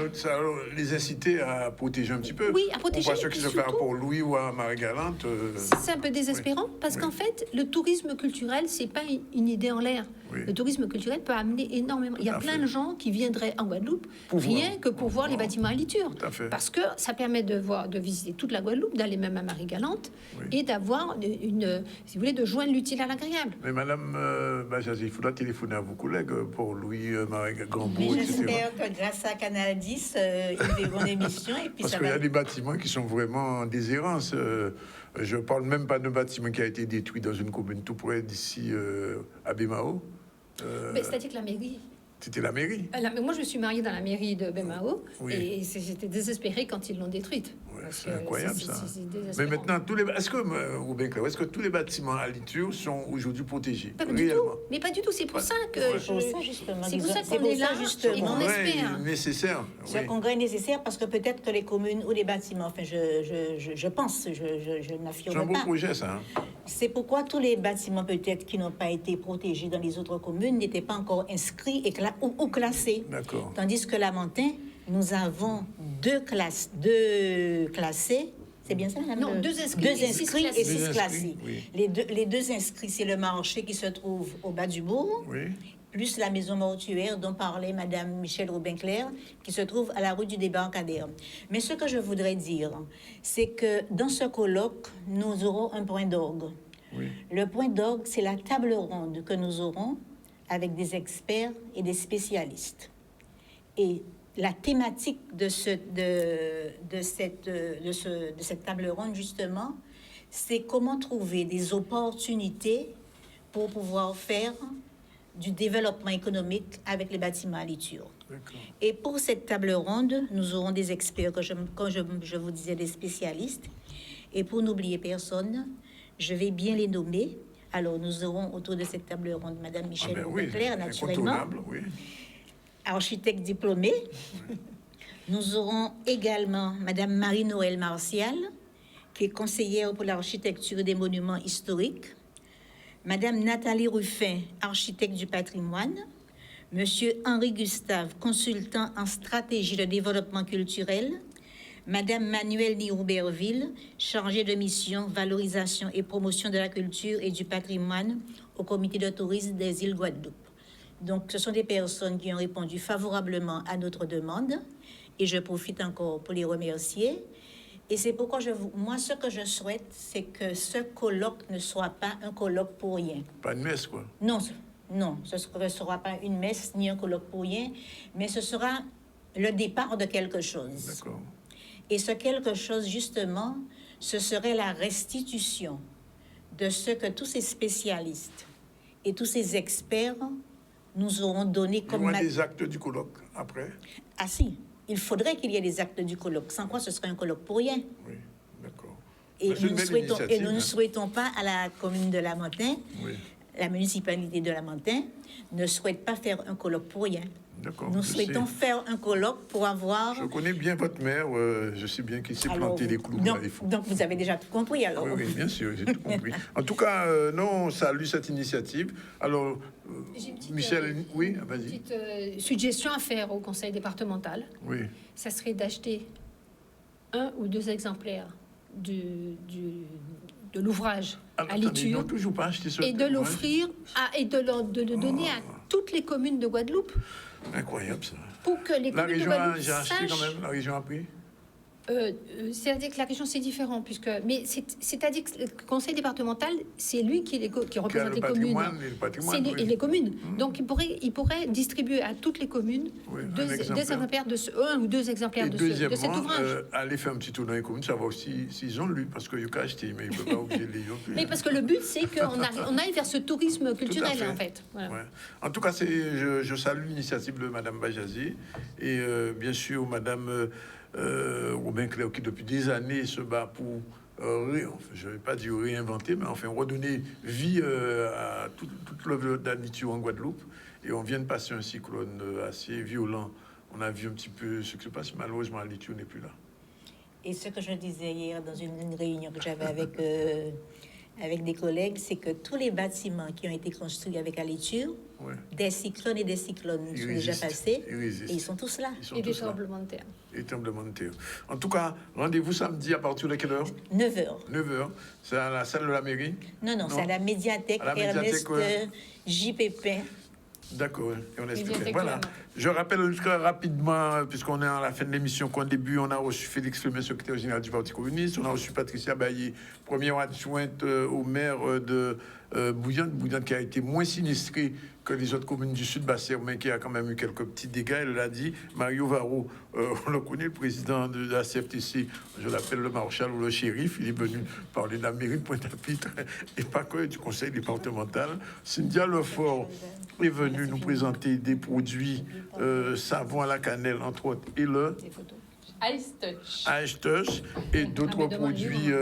les inciter à protéger un petit peu. Oui, à protéger. On voit ce qui se fait pour Louis ou à Marie-Galante. C'est un peu désespérant, parce qu'en fait, le tourisme culturel, c'est pas une idée en l'air. Le tourisme culturel peut amener énormément. Il y a plein de gens qui viendraient en Guadeloupe rien que pour voir les bâtiments à liture. Parce que ça permet de visiter toute la Guadeloupe, d'aller même à Marie-Galante et d'avoir si vous voulez, de joindre l'utile à l'agréable. Mais Madame Bajazet, il faudra téléphoner à vos collègues pour Louis, Marie-Gambourg, etc. J'espère que grâce à Canal 10, ils verront l'émission. Parce qu'il y a des bâtiments qui sont vraiment en déshérence. Je ne parle même pas d'un bâtiment qui a été détruit dans une commune tout près d'ici, à Bémao. Mais c'est-à-dire que la mairie... C'était la mairie. Moi, je me suis mariée dans la mairie de Bémao et j'étais désespérée quand ils l'ont détruite. C'est incroyable, ça. Mais maintenant, est-ce que tous les bâtiments à liture sont aujourd'hui protégés? Pas du tout. Mais pas du tout. C'est pour ça que c'est pour ça qu'on est là et qu'on espère. Nécessaire. Ce congrès est nécessaire parce que peut-être que les communes ou les bâtiments, enfin, je pense, je n'affirme pas. C'est un beau projet, ça. C'est pourquoi tous les bâtiments peut-être qui n'ont pas été protégés dans les autres communes n'étaient pas encore inscrits ou classés. D'accord. Tandis que Lamentin, nous avons 2 classés. C'est bien ça, madame? Non, 2 inscrits, 2 inscrits et 6 inscrits, classés. oui. Les deux inscrits, c'est le marché qui se trouve au bas du bourg, plus la maison mortuaire dont parlait Madame Michel Aubin-Claire, qui se trouve à la rue du Débarcadère. Mais ce que je voudrais dire, c'est que dans ce colloque, nous aurons un point d'orgue. Le point d'orgue, c'est la table ronde que nous aurons avec des experts et des spécialistes. Et la thématique de cette table ronde, justement, c'est comment trouver des opportunités pour pouvoir faire du développement économique avec les bâtiments à liture. Et pour cette table ronde, nous aurons des experts, comme je vous disais, des spécialistes. Et pour n'oublier personne, je vais bien les nommer. Alors, nous aurons autour de cette table ronde Madame Michel Aubin-Claire, naturellement, architecte diplômée. Nous aurons également Madame Marie-Noël Martial, qui est conseillère pour l'architecture et des monuments historiques. Madame Nathalie Ruffin, architecte du patrimoine. Monsieur Henri Gustave, consultant en stratégie de développement culturel. Madame Manuelle Nirouberville, chargée de mission, valorisation et promotion de la culture et du patrimoine au comité de tourisme des îles Guadeloupe. Donc, ce sont des personnes qui ont répondu favorablement à notre demande et je profite encore pour les remercier. Et c'est pourquoi moi, ce que je souhaite, c'est que ce colloque ne soit pas un colloque pour rien. Pas une messe, quoi. Non, ce ne sera pas une messe ni un colloque pour rien, mais ce sera le départ de quelque chose. D'accord. Et ce quelque chose, justement, ce serait la restitution de ce que tous ces spécialistes et tous ces experts nous auront donné comme... Il y aura des actes du colloque après? Ah si, il faudrait qu'il y ait des actes du colloque, sans quoi ce serait un colloque pour rien. Oui, d'accord. Et nous ne souhaitons pas à la commune de Lamentin, la municipalité de Lamentin, ne souhaite pas faire un colloque pour rien. Nous souhaitons faire un colloque pour avoir... Je connais bien votre maire, je sais bien qu'il s'est planté les clous dans les fous. Donc vous avez déjà tout compris alors. Oui, bien sûr, j'ai tout compris. En tout cas, on salue cette initiative. Alors, Michel, oui, vas-y. Une petite suggestion à faire au conseil départemental. Oui. Ça serait d'acheter 1 ou 2 exemplaires l'ouvrage à Attendez, ils Liture n'ont toujours pas acheté ce et de ouvrage. l'offrir et de le donner à toutes les communes de Guadeloupe Incroyable ça. pour que les La communes de région Guadeloupe j'ai acheté quand sachent. même, la région a pris. C'est-à-dire que la région, c'est différent, mais c'est-à-dire que le conseil départemental, c'est lui qui représente les communes. Et les communes. Donc, il pourrait distribuer à toutes les communes deux exemplaires un ou deux exemplaires de cet ouvrage. Aller faire un petit tour dans les communes, savoir s'ils ont lu, parce qu'il n'y a qu'à acheter, mais il ne peut pas obliger les gens. Mais parce que le but, c'est qu'on aille vers ce tourisme culturel, en fait. Voilà. Ouais. En tout cas, je salue l'initiative de Mme Bajazi et bien sûr Mme Robin Clair qui depuis des années se bat pour, je ne vais pas dire réinventer, mais enfin redonner vie à toute l'œuvre d'Aliture en Guadeloupe. Et on vient de passer un cyclone assez violent. On a vu un petit peu ce qui se passe. Malheureusement, Aliture n'est plus là. Et ce que je disais hier dans une réunion que j'avais avec des collègues, c'est que tous les bâtiments qui ont été construits avec Aliture, des cyclones sont déjà passés, et ils sont tous là. Et des tremblements de terre. Et tremblements de terre. En tout cas, rendez-vous samedi à partir de quelle heure? 9h. 9h. C'est à la salle de la mairie? Non, c'est à la médiathèque Ernest J. Pépin. D'accord, et on explique. Voilà. Je rappelle très rapidement, puisqu'on est à la fin de l'émission, qu'au début, on a reçu Félix Flemet, secrétaire général du Parti communiste. On a reçu Patricia Bailly, première adjointe au maire de Bouillante, qui a été moins sinistrée que les autres communes du Sud-Bassin, mais qui a quand même eu quelques petits dégâts. Elle l'a dit. Mario Varro, on le connaît, le président de la CFTC, je l'appelle le maréchal ou le shérif. Il est venu parler de la mairie de Pointe-à-Pitre et pas que du conseil départemental. Cynthia Lefort est venue nous présenter des produits savon à la cannelle, entre autres, et le Ice Touch et d'autres produits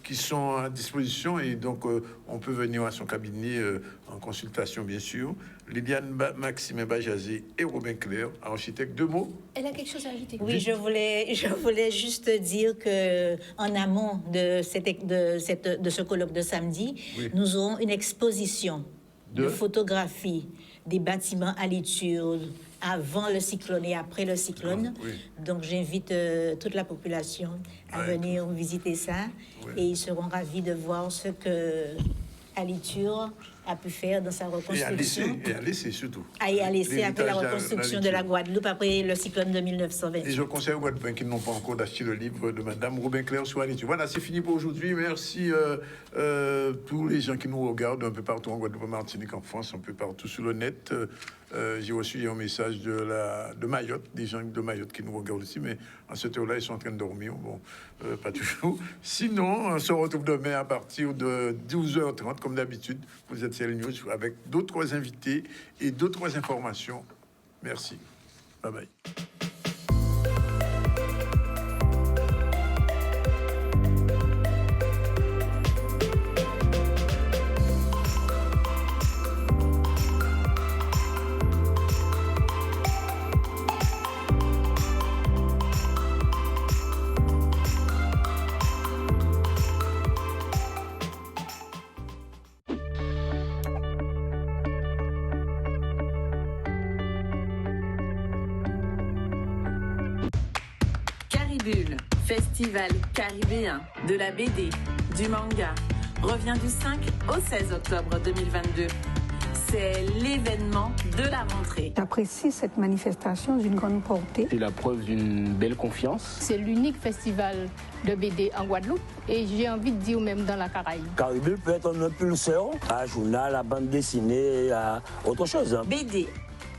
qui sont à disposition. Et donc, on peut venir à son cabinet en consultation, bien sûr. Liliane Maximin Bajazé et Robin Clair, architecte. 2 mots. Elle a quelque chose à ajouter. Oui, je voulais juste dire que en amont de ce colloque de samedi, nous aurons une exposition de photographie des bâtiments à Aliture avant le cyclone et après le cyclone. Donc j'invite toute la population à venir visiter ça et ils seront ravis de voir ce que Aliture a pu faire dans sa reconstruction. Et à laisser surtout. Et à laisser après la reconstruction de la Guadeloupe, après le cyclone de 1928. Et je conseille aux Guadeloupéens qui n'ont pas encore d'acheter le livre de Madame Robin Clair sur Aliture. Voilà, c'est fini pour aujourd'hui. Merci tous les gens qui nous regardent un peu partout en Guadeloupe, en Martinique, en France, un peu partout sur le net. J'ai reçu un message de Mayotte, des gens de Mayotte qui nous regardent aussi, mais à cette heure-là, ils sont en train de dormir. Bon, pas toujours. Sinon, on se retrouve demain à partir de 12h30, comme d'habitude. Vous êtes CL News avec d'autres invités et d'autres informations. Merci. Bye bye. Festival caribéen de la BD, du manga, revient du 5 au 16 octobre 2022. C'est l'événement de la rentrée. J'apprécie cette manifestation d'une grande portée. C'est la preuve d'une belle confiance. C'est l'unique festival de BD en Guadeloupe et j'ai envie de dire même dans la Caraïbe. Caribé peut être un impulseur à journal, à bande dessinée, à autre chose. BD,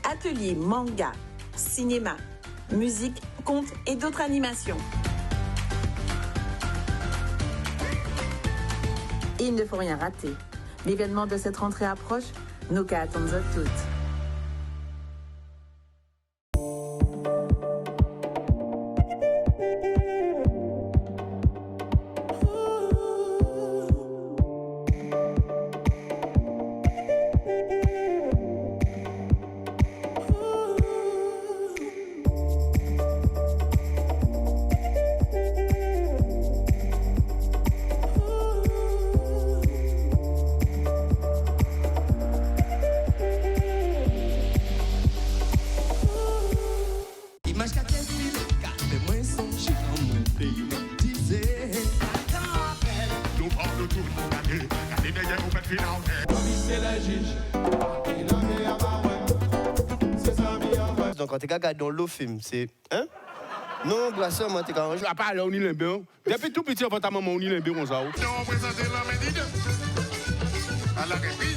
atelier, manga, cinéma, musique, contes et d'autres animations. Il ne faut rien rater. L'événement de cette rentrée approche, nous qu'attendons toutes. garçon, quand tu regardes dans le film, c'est. Hein? Non, brasseur, moi, tu es arrangé. À part là, on y l'aime. Depuis tout petit, avant ta maman, on y l'aime, on s'en va. On présente la médide à la répit.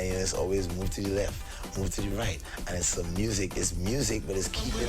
It's always move to the left, move to the right, and it's some music. It's music, but it's keeping.